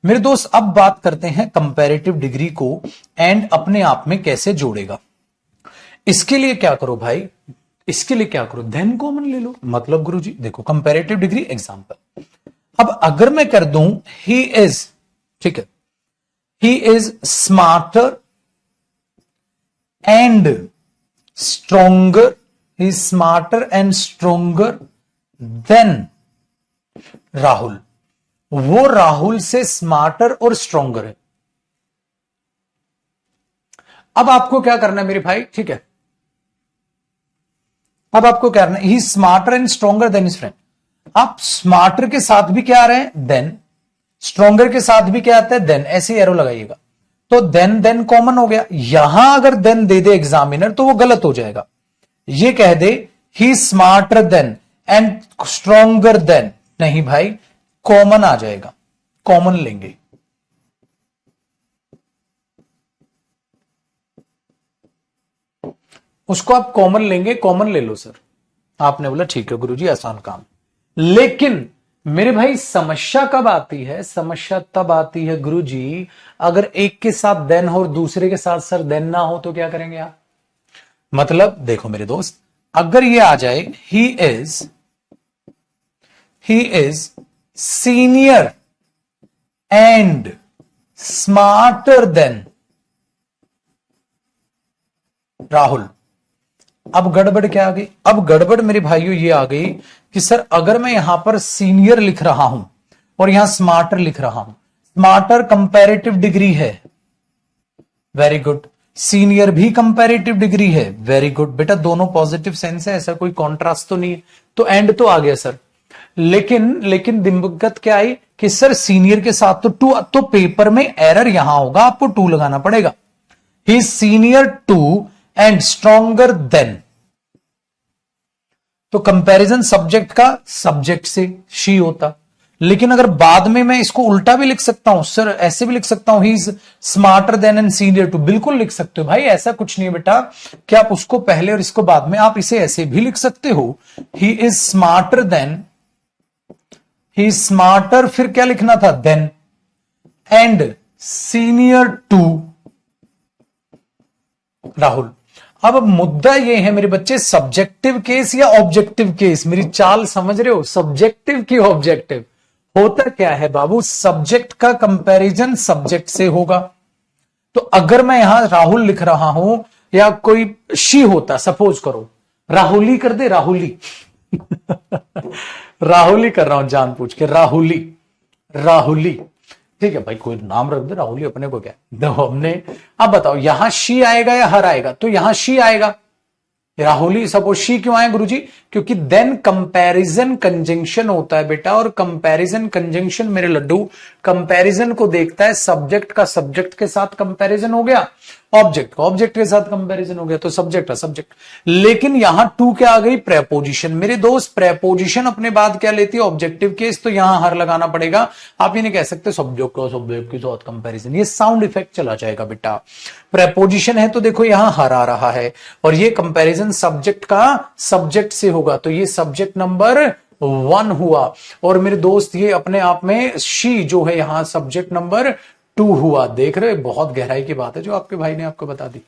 मेरे दोस्त अब बात करते हैं कंपैरेटिव डिग्री को एंड अपने आप में कैसे जोड़ेगा। इसके लिए क्या करो भाई, इसके लिए क्या करो, देन कॉमन ले लो, मतलब गुरुजी देखो कंपैरेटिव डिग्री एग्जांपल, अब अगर मैं कर दूं ही इज, ठीक है, ही is smarter and stronger, he is smarter and stronger then Rahul, वो राहुल से स्मार्टर और स्ट्रोंगर है। अब आपको क्या करना है मेरे भाई, ठीक है, अब आपको क्या करना है, he smarter and stronger than his friend. आप स्मार्टर के साथ भी क्या आ रहे हैं देन, स्ट्रोंगर के साथ भी क्या आता है देन, ऐसे एरो लगाइएगा, तो देन कॉमन हो गया। यहां अगर देन दे दे एग्जामिनर तो वो गलत हो जाएगा, ये कह दे he smarter than and stronger than, नहीं भाई कॉमन आ जाएगा, कॉमन लेंगे। उसको आप कॉमन लेंगे, कॉमन ले लो सर। आपने बोला ठीक है गुरुजी आसान काम, लेकिन मेरे भाई समस्या कब आती है, समस्या तब आती है गुरुजी अगर एक के साथ देन हो और दूसरे के साथ सर देन ना हो तो क्या करेंगे आप। मतलब देखो मेरे दोस्त, अगर ये आ जाए he is senior and smarter than Rahul, अब गड़बड़ क्या आ गई? अब गड़बड़ मेरे भाइयों ये आ गई कि सर अगर मैं यहां पर सीनियर लिख रहा हूं और यहां स्मार्टर लिख रहा हूं, स्मार्टर कंपैरेटिव डिग्री है, वेरी गुड, सीनियर भी कंपैरेटिव डिग्री है, वेरी गुड बेटा, दोनों पॉजिटिव सेंस है, ऐसा कोई कॉन्ट्रास्ट तो नहीं है, तो एंड तो आ गया सर। लेकिन दिक्कत क्या आई कि सर सीनियर के साथ तो टू, तो पेपर में एरर यहां होगा, आपको टू लगाना पड़ेगा। He senior to and stronger than, तो कंपैरिजन सब्जेक्ट का सब्जेक्ट से शी होता। लेकिन अगर बाद में मैं इसको उल्टा भी लिख सकता हूं सर, ऐसे भी लिख सकता हूं, he is smarter than and senior to, बिल्कुल लिख सकते हो भाई, ऐसा कुछ नहीं है बेटा कि आप उसको पहले और इसको बाद में, आप इसे ऐसे भी लिख सकते हो, he is smarter than, he smarter, फिर क्या लिखना था, than, and senior to Rahul. अब मुद्दा ये है मेरे बच्चे, सब्जेक्टिव केस या ऑब्जेक्टिव केस, मेरी चाल समझ रहे हो, सब्जेक्टिव की ऑब्जेक्टिव, होता क्या है बाबू, सब्जेक्ट का कंपैरिजन सब्जेक्ट से होगा। तो अगर मैं यहां राहुल लिख रहा हूं या कोई शी होता, सपोज करो राहुली कर दे, राहुली राहुली कर रहा हूं जान पूछ के, राहुली, राहुली, ठीक है भाई, कोई नाम रख दे राहुली, अपने को क्या, देखो हमने, अब बताओ यहां शी आएगा या हर आएगा, तो यहां शी आएगा, राहुली, सपोज शी क्यों आए गुरुजी, क्योंकि देन कंपैरिजन कंजंक्शन होता है बेटा, और कंपैरिजन कंजंक्शन मेरे लड्डू कंपैरिजन को देखता है, सब्जेक्ट का सब्जेक्ट के साथ कंपैरिजन हो गया, ऑब्जेक्ट का ऑब्जेक्ट के साथ कंपैरिजन हो गया, तो सब्जेक्ट का सब्जेक्ट। लेकिन यहां टू क्या आ गई, प्रेपोजिशन, मेरे दोस्त प्रेपोजिशन अपने बाद क्या लेती है, ऑब्जेक्टिव केस, तो यहां हर लगाना पड़ेगा, आप ये नहीं कह सकते सब्जेक्ट का सब्जेक्ट के साथ कंपैरिजन, ये साउंड इफेक्ट चला जाएगा बेटा। प्रेपोजिशन है तो देखो यहां हर आ रहा है, और ये कंपैरिजन सब्जेक्ट का सब्जेक्ट से होगा, तो ये सब्जेक्ट नंबर 1 हुआ, और मेरे दोस्त ये अपने आप में शी जो है यहां सब्जेक्ट नंबर 2 हुआ। देख रहे, बहुत गहराई की बात है जो आपके भाई ने आपको बता दी,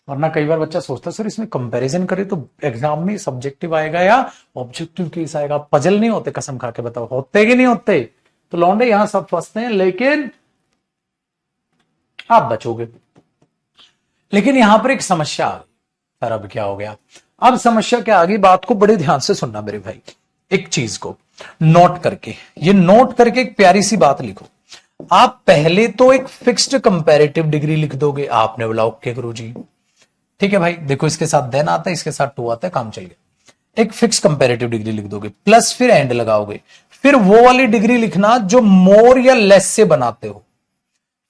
वरना कई बार बच्चा सोचता सर इसमें कंपैरिजन करे तो एग्जाम में सब्जेक्टिव आएगा या ऑब्जेक्टिव केस आएगा, पजल नहीं होते, कसम खा के बताओ होते कि नहीं होते, तो लौंडे यहां सब फंसते हैं, लेकिन आप बचोगे। लेकिन यहां पर एक समस्या आ गई सर, अब क्या हो गया, अब समस्या क्या आ गई, बात को बड़े ध्यान से सुनना मेरे भाई, एक चीज को नोट करके, ये नोट करके एक प्यारी सी बात लिखो, आप पहले तो एक फिक्स्ड कंपैरेटिव डिग्री लिख दोगे, आपने बोला ओके गुरुजी, ठीक है भाई, देखो इसके साथ देन आता है, इसके साथ टू आता है, काम चल गया, एक फिक्स कंपैरेटिव डिग्री लिख दोगे, प्लस फिर एंड लगाओगे, फिर वो वाली डिग्री लिखना जो मोर या लेस से बनाते हो,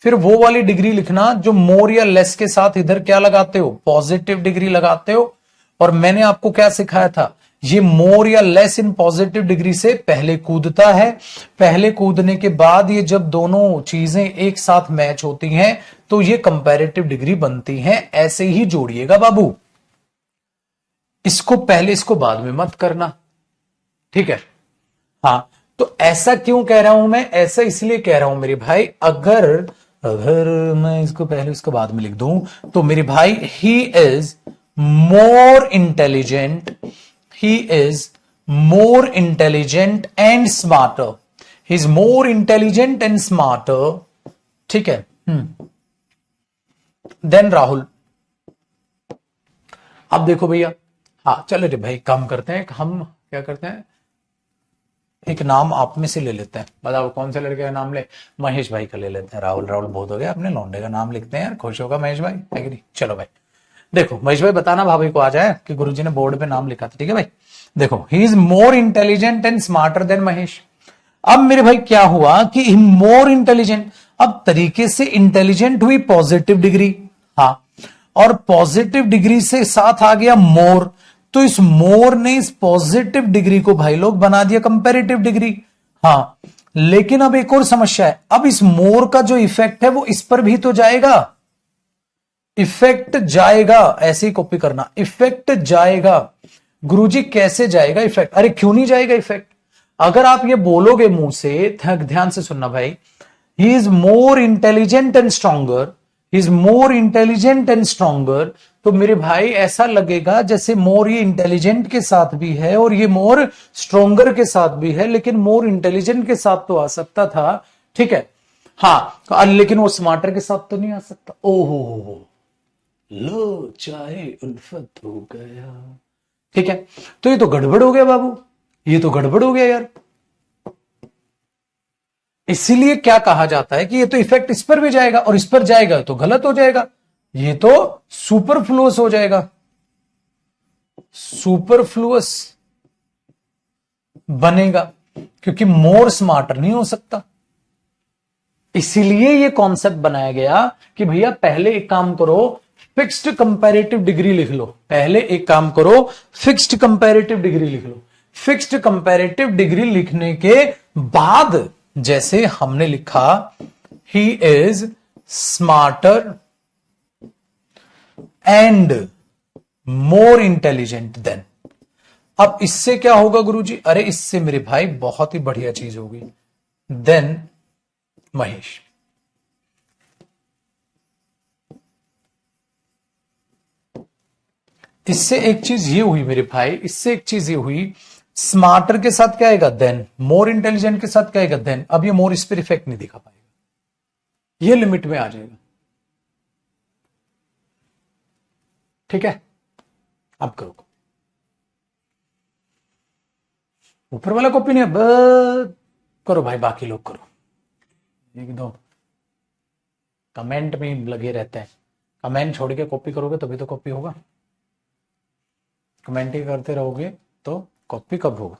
फिर वो वाली डिग्री लिखना जो मोर या लेस के साथ इधर क्या लगाते हो, पॉजिटिव डिग्री लगाते हो। और मैंने आपको क्या सिखाया था, ये मोर या लेस इन पॉजिटिव डिग्री से पहले कूदता है, पहले कूदने के बाद ये जब दोनों चीजें एक साथ मैच होती हैं तो ये कंपैरेटिव डिग्री बनती हैं, ऐसे ही जोड़िएगा बाबू, इसको पहले इसको बाद में मत करना, ठीक है। हाँ, तो ऐसा क्यों कह रहा हूं मैं, ऐसा इसलिए कह रहा हूं मेरे भाई, अगर मैं इसको पहले उसको बाद में लिख दूं तो मेरे भाई, he is more intelligent, he is more intelligent and smarter, he is more intelligent and smarter, ठीक है, देन राहुल। अब देखो भैया, हाँ चलो रे भाई, काम करते हैं, हम क्या करते हैं, एक नाम आप में से ले लेते हैं, बताओ कौन से लड़के का नाम ले, महेश भाई का ले लेते हैं, राहुल राहुल बहुत हो गया, अपने लौंडे का नाम लिखते हैं यार, खुश होगा महेश भाई, है कि नहीं, चलो भाई, देखो महेश भाई बताना भाभी को आ जाए कि गुरुजी ने बोर्ड पे नाम लिखा था, ठीक है भाई, देखो he is more intelligent and smarter than Mahesh. अब मेरे भाई क्या हुआ कि मोर इंटेलिजेंट, अब तरीके से इंटेलिजेंट हुई पॉजिटिव डिग्री, हाँ, और पॉजिटिव डिग्री से साथ आ गया मोर, तो इस मोर ने इस पॉजिटिव डिग्री को भाई लोग बना दिया कंपैरेटिव डिग्री, हाँ। लेकिन अब एक और समस्या है, अब इस मोर का जो इफेक्ट है वो इस पर भी तो जाएगा, इफेक्ट जाएगा, ऐसे ही कॉपी करना, इफेक्ट जाएगा, गुरुजी कैसे जाएगा इफेक्ट, अरे क्यों नहीं जाएगा इफेक्ट, अगर आप ये बोलोगे मुंह से, ध्यान से सुनना भाई, he is more intelligent and stronger, he is more intelligent and stronger, तो मेरे भाई ऐसा लगेगा जैसे मोर ये इंटेलिजेंट के साथ भी है और ये मोर स्ट्रॉन्गर के साथ भी है, लेकिन मोर इंटेलिजेंट के साथ तो आ सकता था, ठीक है, हाँ, लेकिन वो स्मार्टर के साथ तो नहीं आ सकता, ओहो लो चाहे उल्फत हो गया। ठीक है, तो ये तो गड़बड़ हो गया बाबू, ये तो गड़बड़ हो गया यार। इसीलिए क्या कहा जाता है कि ये तो इफेक्ट इस पर भी जाएगा और इस पर जाएगा तो गलत हो जाएगा, ये तो सुपरफ्लुअस हो जाएगा, सुपरफ्लुअस बनेगा, क्योंकि मोर स्मार्टर नहीं हो सकता। इसीलिए ये कॉन्सेप्ट बनाया गया कि भैया पहले एक काम करो, फिक्स्ड कंपैरेटिव डिग्री लिख लो। पहले एक काम करो, फिक्स्ड कंपैरेटिव डिग्री लिख लो। फिक्स्ड कंपैरेटिव डिग्री लिखने के बाद जैसे हमने लिखा ही is smarter and more intelligent then. अब इससे क्या होगा गुरुजी? अरे इससे मेरे भाई बहुत ही बढ़िया चीज होगी। देन महेश, इससे एक चीज ये हुई मेरे भाई, इससे एक चीज ये हुई, स्मार्टर के साथ क्या आएगा? देन। मोर इंटेलिजेंट के साथ क्या आएगा? देन। अब ये मोर इस पर इफेक्ट नहीं दिखा पाएगा, ये लिमिट में आ जाएगा। ठीक है, अब करो। ऊपर वाला कॉपी नहीं, अब करो भाई, बाकी लोग करो। एक दो कमेंट में लगे रहते हैं, कमेंट छोड़ के कॉपी करोगे तभी तो कॉपी होगा। कमेंट ही करते रहोगे तो कॉपी कब होगा?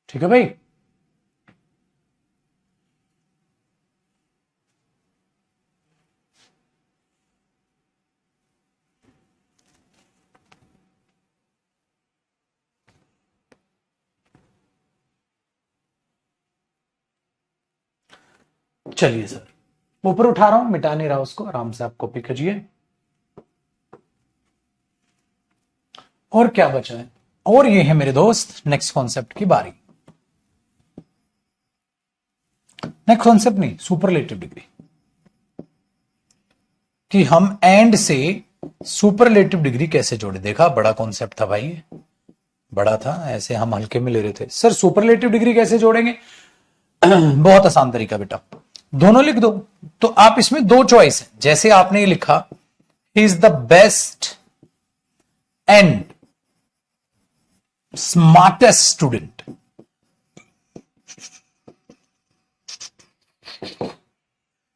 ठीक है भाई, चलिए सर, ऊपर उठा रहा हूं, मिटा नहीं रहा उसको, आराम से आप कॉपी कीजिए। और क्या बचा है? और ये है मेरे दोस्त नेक्स्ट कॉन्सेप्ट की बारी। नेक्स्ट कॉन्सेप्ट नहीं, सुपरलेटिव डिग्री, कि हम एंड से सुपरलेटिव डिग्री कैसे जोड़े। देखा, बड़ा कॉन्सेप्ट था भाई, बड़ा था, ऐसे हम हल्के में ले रहे थे। सर सुपरलेटिव डिग्री कैसे जोड़ेंगे? बहुत आसान तरीका बेटा, दोनों लिख दो। तो आप इसमें दो चॉइस है, जैसे आपने ये लिखा ही is the best and smartest student,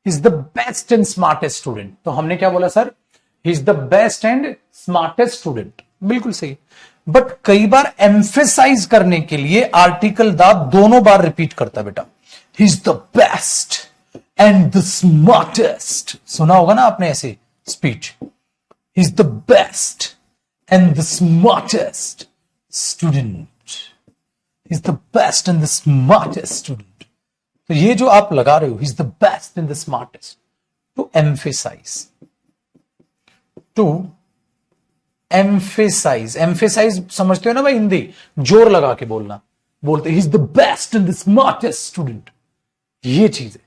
is the best and smartest student. तो हमने क्या बोला sir? He is the best and smartest student, बिल्कुल सही। बट कई बार एम्फेसाइज करने के लिए आर्टिकल द दोनों बार रिपीट करता बेटा, he is the best and the smartest. सुना होगा ना आपने ऐसे speech, he is the best and the smartest student, is the best and the smartest student. तो ये जो आप लगा रहे हो, he is the best and the smartest, to emphasize, to emphasize. Emphasize समझते हो ना भाई, हिंदी जोर लगा के बोलना, बोलते ही is the best and the smartest student. ये चीज है,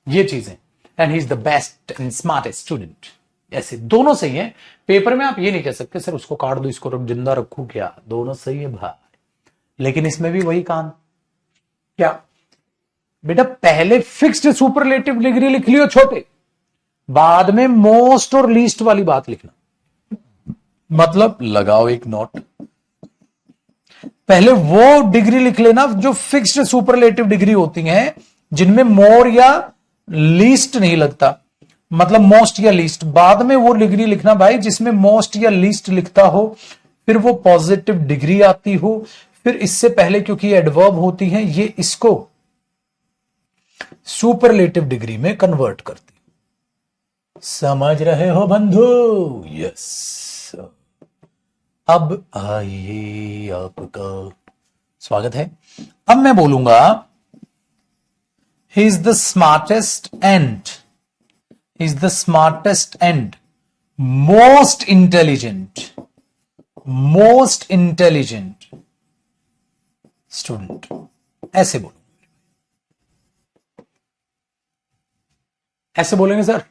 ये चीज है, and he is the best and smartest student. ऐसे दोनों सही है। पेपर में आप ये नहीं कह सकते सर उसको काट दो इसको जिंदा रखू, क्या दोनों सही है भाई। लेकिन इसमें भी वही काम, क्या बेटा, पहले फिक्स्ड सुपरलेटिव डिग्री लिख लियो छोटे, बाद में मोस्ट और लीस्ट वाली बात लिखना। मतलब लगाओ एक नोट, पहले वो डिग्री लिख लेना जो फिक्स्ड सुपरलेटिव डिग्री होती हैं, जिनमें मोर या लीस्ट नहीं लगता, मतलब मोस्ट या लीस्ट। बाद में वो डिग्री लिखना भाई जिसमें मोस्ट या लीस्ट लिखता हो, फिर वो पॉजिटिव डिग्री आती हो, फिर इससे पहले क्योंकि एडवर्ब होती हैं, ये इसको सुपरलेटिव डिग्री में कन्वर्ट करती। समझ रहे हो बंधु? यस। अब आइए आपका स्वागत है। अब मैं बोलूंगा ही is the smartest and most intelligent student, ऐसे बोलो, ऐसे बोलेंगे सर,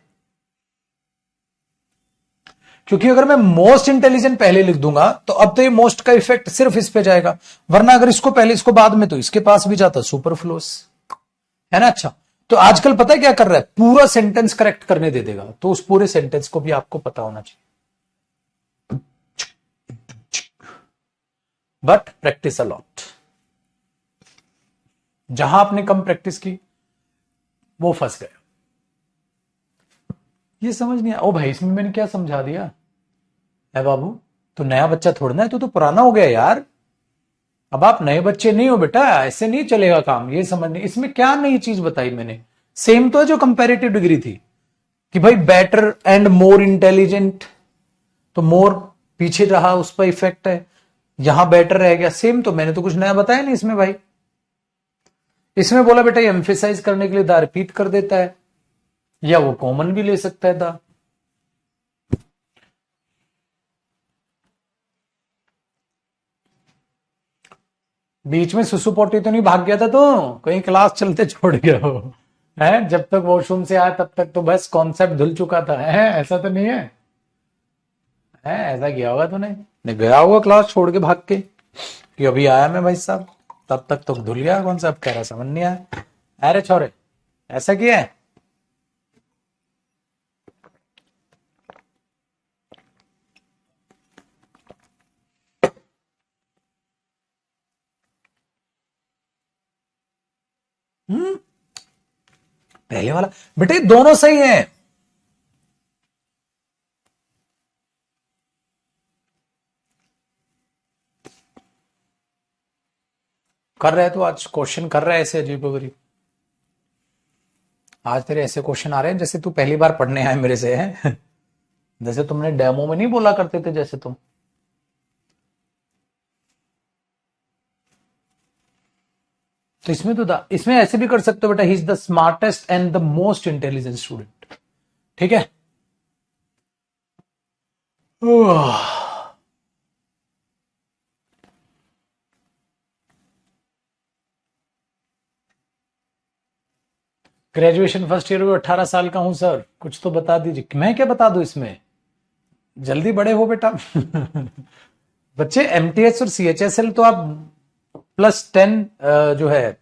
क्योंकि अगर मैं मोस्ट इंटेलिजेंट पहले लिख दूंगा तो अब तो ये मोस्ट का इफेक्ट सिर्फ इस पे जाएगा, वरना अगर इसको पहले इसको बाद में तो इसके पास भी जाता सुपरफ्लूअस, है ना। अच्छा, तो आजकल पता है क्या कर रहा है, पूरा सेंटेंस करेक्ट करने दे देगा, तो उस पूरे सेंटेंस को भी आपको पता होना चाहिए। बट प्रैक्टिस अ लॉट, जहां आपने कम प्रैक्टिस की वो फंस गया। ये समझ नहीं आया, ओ भाई इसमें मैंने क्या समझा दिया है बाबू, तो नया बच्चा थोड़ा ना है, तो पुराना हो गया यार, अब आप नए बच्चे नहीं हो बेटा, ऐसे नहीं चलेगा काम, ये समझ नहीं, इसमें क्या नई चीज बताई मैंने, सेम तो है जो कंपैरेटिव डिग्री थी कि भाई बेटर एंड मोर इंटेलिजेंट, तो मोर पीछे रहा, उस पर इफेक्ट है, यहां बेटर रह गया, सेम, तो मैंने तो कुछ नया बताया नहीं इसमें भाई। इसमें बोला बेटा ये एम्फेसाइज करने के लिए दा रिपीट कर देता है, या वो कॉमन भी ले सकता है दा। बीच में सुसु पोटी तो नहीं भाग गया था, तो कहीं क्लास चलते छोड़ गया हो, है जब तक वॉशरूम से आया तब तक तो बस कॉन्सेप्ट धुल चुका था, है ऐसा तो नहीं है ऐसा किया होगा तूने, नहीं गया होगा क्लास छोड़ के भाग के कि अभी आया मैं भाई साहब, तब तक तो धुल गया कॉन्सेप्ट, कह रहा समझ नहीं आया, अरे छोरे ऐसा किया है। पहले वाला बेटे दोनों सही है, कर रहे तो आज क्वेश्चन कर रहा है ऐसे अजीबोगरीब, आज तेरे ऐसे क्वेश्चन आ रहे हैं जैसे तू पहली बार पढ़ने आए मेरे से, है जैसे तुमने डेमो में नहीं बोला करते थे जैसे तुम। तो इसमें तो इसमें ऐसे भी कर सकते हो बेटा, he is the smartest and the most intelligent student, ठीक है। ग्रेजुएशन फर्स्ट ईयर में 18 साल का हूं सर, कुछ तो बता दीजिए, मैं क्या बता दूं इसमें, जल्दी बड़े हो बेटा। बच्चे एमटीएस और सीएचएसएल तो आप +10 जो है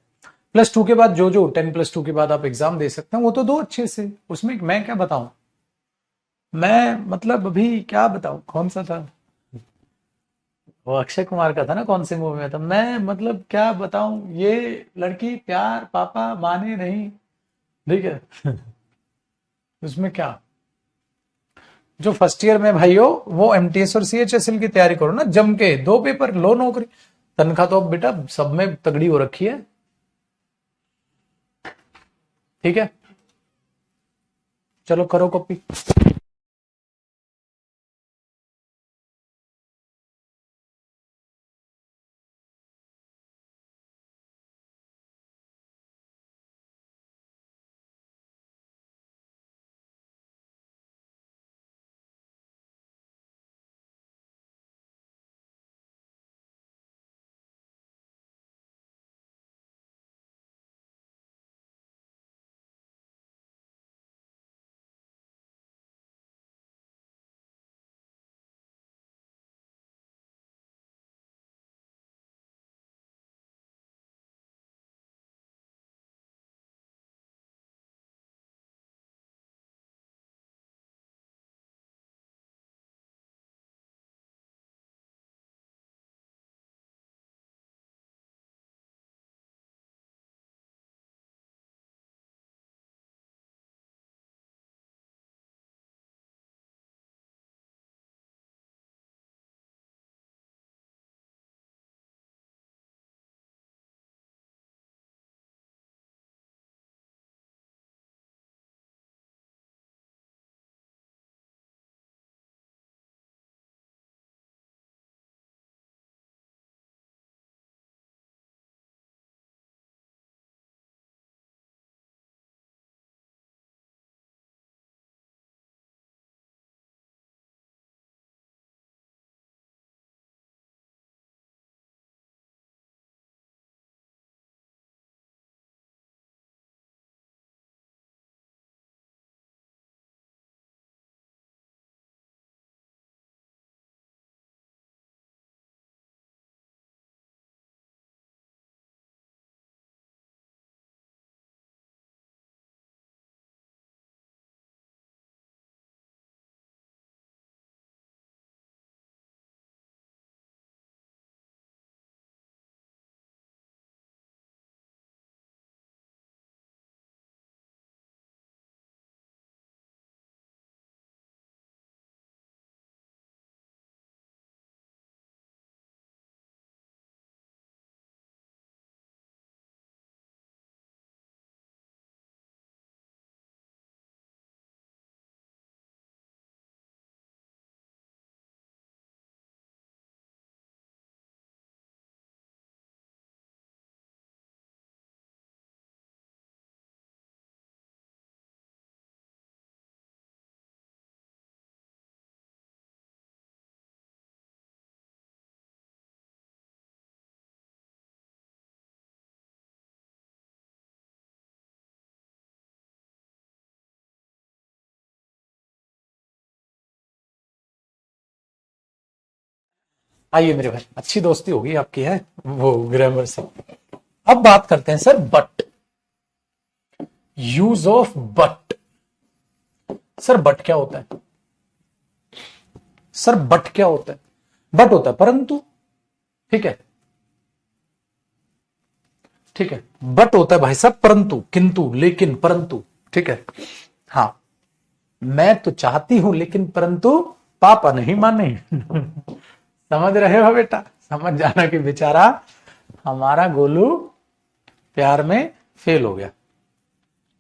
+2 के बाद जो जो 10+2 के बाद आप एग्जाम दे सकते हैं, वो तो दो अच्छे से, उसमें मैं क्या बताऊं, मैं मतलब अभी क्या बताऊं कौन सा था, वो अक्षय कुमार का था ना, कौन से मूवी में था, मैं मतलब क्या बताऊं, ये लड़की प्यार पापा माने नहीं, ठीक है। उसमें क्या, जो फर्स्ट ईयर में भाई हो वो एमटीएस और सीएचएसएल की तैयारी करो ना, जम के 2 पेपर लो नौकरी, तनख्वाह तो अब बेटा सब में तगड़ी हो रखी है, ठीक है। चलो करो कॉपी। आइए मेरे भाई, अच्छी दोस्ती होगी आपकी है वो ग्रामर से। अब बात करते हैं sir but, use of but. Sir but क्या होता है? सर बट क्या होता है? बट होता है परंतु, ठीक है, ठीक है, बट होता है भाई साहब परंतु, किंतु, लेकिन, परंतु, ठीक है। हाँ, मैं तो चाहती हूं लेकिन परंतु पापा नहीं माने। समझ रहे हो बेटा? समझ जाना कि बेचारा हमारा गोलू प्यार में फेल हो गया,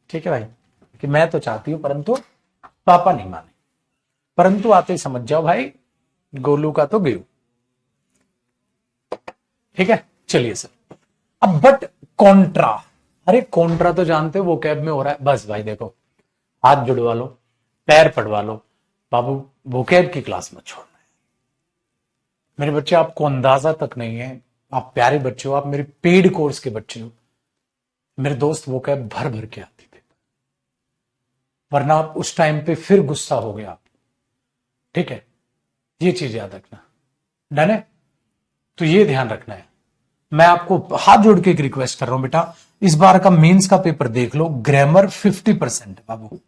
ठीक है भाई, कि मैं तो चाहती हूं परंतु पापा नहीं माने। परंतु आते ही समझ जाओ भाई, गोलू का तो गयू, ठीक है। चलिए सर, अब बट कॉन्ट्रा, अरे कॉन्ट्रा तो जानते हो वो कैब में हो रहा है। बस भाई देखो, हाथ जुड़वा लो, पैर पड़वा लो, बाबू वोकैब की क्लास मत छोड़ना है। मेरे बच्चे, आपको अंदाजा तक नहीं है, आप प्यारे बच्चे हो, आप मेरे पेड कोर्स के बच्चे हो। मेरे दोस्त वोकैब भर भर के आते थे, वरना आप उस टाइम पे फिर गुस्सा हो गया आप, ठीक है। ये चीज याद रखना, डन है? तो ये ध्यान रखना है। मैं आपको हाथ जोड़ के एक रिक्वेस्ट कर रहा हूं बेटा, इस बार का मेंस का पेपर देख लो, ग्रामर 50% बाबू,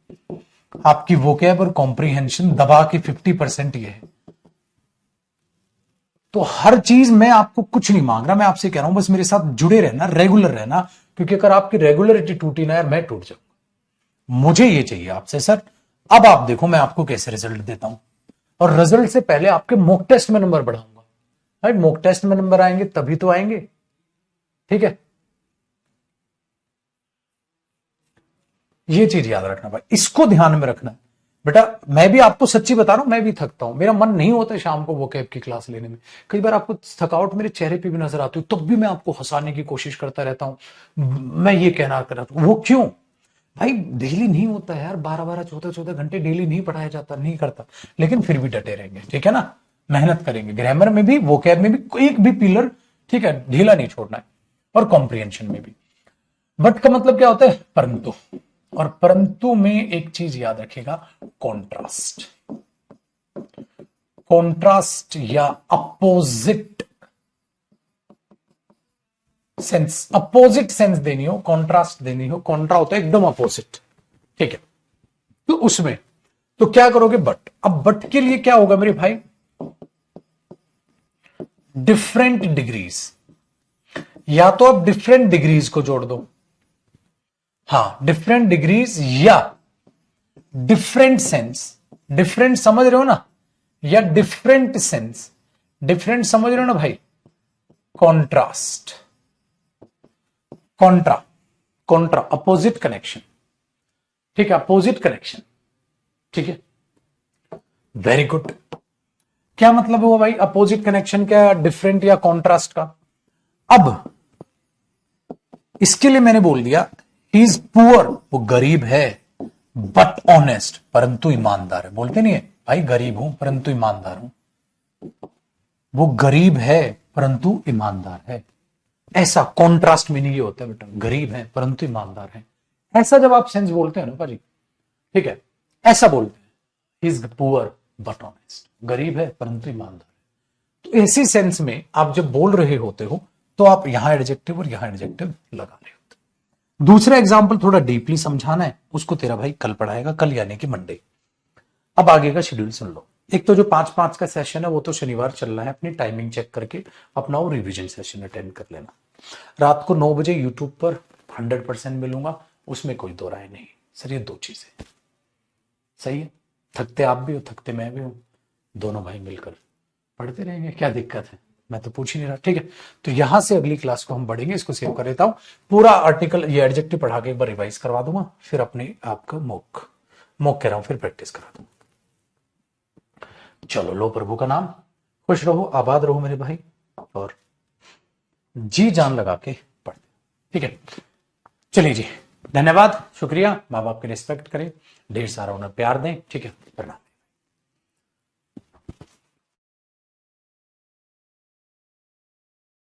आपकी वोकैब और कॉम्प्रीहेंशन दबा के 50% ये है। तो हर चीज मैं आपको कुछ नहीं मांग रहा, मैं आपसे कह रहा हूं बस मेरे साथ जुड़े रहना, रेगुलर रहना, क्योंकि अगर आपकी रेगुलरिटी टूटी ना यार, मैं टूट जाऊंगा। मुझे ये चाहिए आपसे सर। अब आप देखो मैं आपको कैसे रिजल्ट देता हूं, और रिजल्ट से पहले आपके मॉक टेस्ट में नंबर बढ़ाऊंगा भाई। मॉक टेस्ट में नंबर आएंगे तभी तो आएंगे, ठीक है। ये चीज याद रखना भाई, इसको ध्यान में रखना बेटा। मैं भी आपको सच्ची बता रहा हूं, मैं भी थकता हूं, मेरा मन नहीं होता शाम को वोकैब की क्लास लेने में। कई बार आपको थकावट मेरे चेहरे पे भी नजर आती है, तब भी मैं आपको हंसाने की कोशिश करता रहता हूं। मैं ये कहना करता हूं, वो क्यों भाई? डेली नहीं होता है यार, 12-12, 14-14 घंटे डेली नहीं पढ़ाया जाता, नहीं करता, लेकिन फिर भी डटे रहेंगे, ठीक है ना। मेहनत करेंगे, ग्रामर में भी वोकैब में भी एक भी पिलर, ठीक है, ढीला नहीं छोड़ना है, और कॉम्प्रिहेंशन में भी। बट का मतलब क्या होता है? परंतु। और परंतु में एक चीज याद रखिएगा, कॉन्ट्रास्ट। कॉन्ट्रास्ट या अपोजिट सेंस, अपोजिट सेंस देनी हो, कॉन्ट्रास्ट देनी हो, कॉन्ट्रा होता है एकदम अपोजिट, ठीक है। तो उसमें तो क्या करोगे? बट। अब बट के लिए क्या होगा मेरे भाई? डिफरेंट डिग्रीज, या तो आप डिफरेंट डिग्रीज को जोड़ दो, हाँ, डिफरेंट डिग्रीज, या डिफरेंट सेंस। डिफरेंट समझ रहे हो ना, या डिफरेंट सेंस। डिफरेंट समझ रहे हो ना भाई? Contrast, Contra, Contra opposite connection, ठीक है, अपोजिट कनेक्शन, ठीक है। Very good. क्या मतलब हुआ भाई अपोजिट कनेक्शन? क्या डिफरेंट या कॉन्ट्रास्ट का? अब इसके लिए मैंने बोल दिया ही इज पुअर, वो गरीब है, बट ऑनेस्ट, परंतु ईमानदार है। बोलते नहीं है भाई, गरीब हूं परंतु ईमानदार हूं। वो गरीब है परंतु ईमानदार है, ऐसा कॉन्ट्रास्ट मीनिंग ये होता है बेटा, गरीब है परंतु ईमानदार है। ऐसा जब आप सेंस बोलते हैं ना भाजी, ठीक है, ऐसा बोलते हैं, he is poor but honest, गरीब है परंतु ईमानदार है। तो ऐसी सेंस में आप जब बोल रहे होते हो तो आप यहां एडजेक्टिव और यहां एडजेक्टिव लगा रहे होते। दूसरा एग्जाम्पल थोड़ा डीपली समझाना है, उसको तेरा भाई कल पढ़ाएगा, कल यानी कि मंडे। अब आगे का शेड्यूल सुन लो। एक तो जो 5-5 का सेशन है वो तो शनिवार चल रहा है, अपनी टाइमिंग चेक करके अपना वो रिवीजन सेशन अटेंड कर लेना। रात को 9 बजे यूट्यूब पर 100% मिलूंगा, उसमें कोई दो राय नहीं सर, ये 2 चीजें सही है। थकते आप भी हो, थकते मैं भी हूं, दोनों भाई मिलकर पढ़ते रहेंगे, क्या दिक्कत है? मैं तो पूछ ही नहीं रहा, ठीक है। तो यहां से अगली क्लास को हम बढ़ेंगे, इसको सेव कर लेता हूं। पूरा आर्टिकल ये एडजेक्टिव पढ़ा के एक बार रिवाइज करवा दूंगा, फिर अपने आपका मॉक कह रहा हूं, फिर प्रैक्टिस करा दूंगा। चलो, लो प्रभु का नाम, खुश रहो, आबाद रहो मेरे भाई, और जी जान लगा के पढ़ते, ठीक है। चलिए जी, धन्यवाद, शुक्रिया। माँ बाप की रिस्पेक्ट करें, ढेर सारा उन्हें प्यार दें, ठीक है। प्रणाम।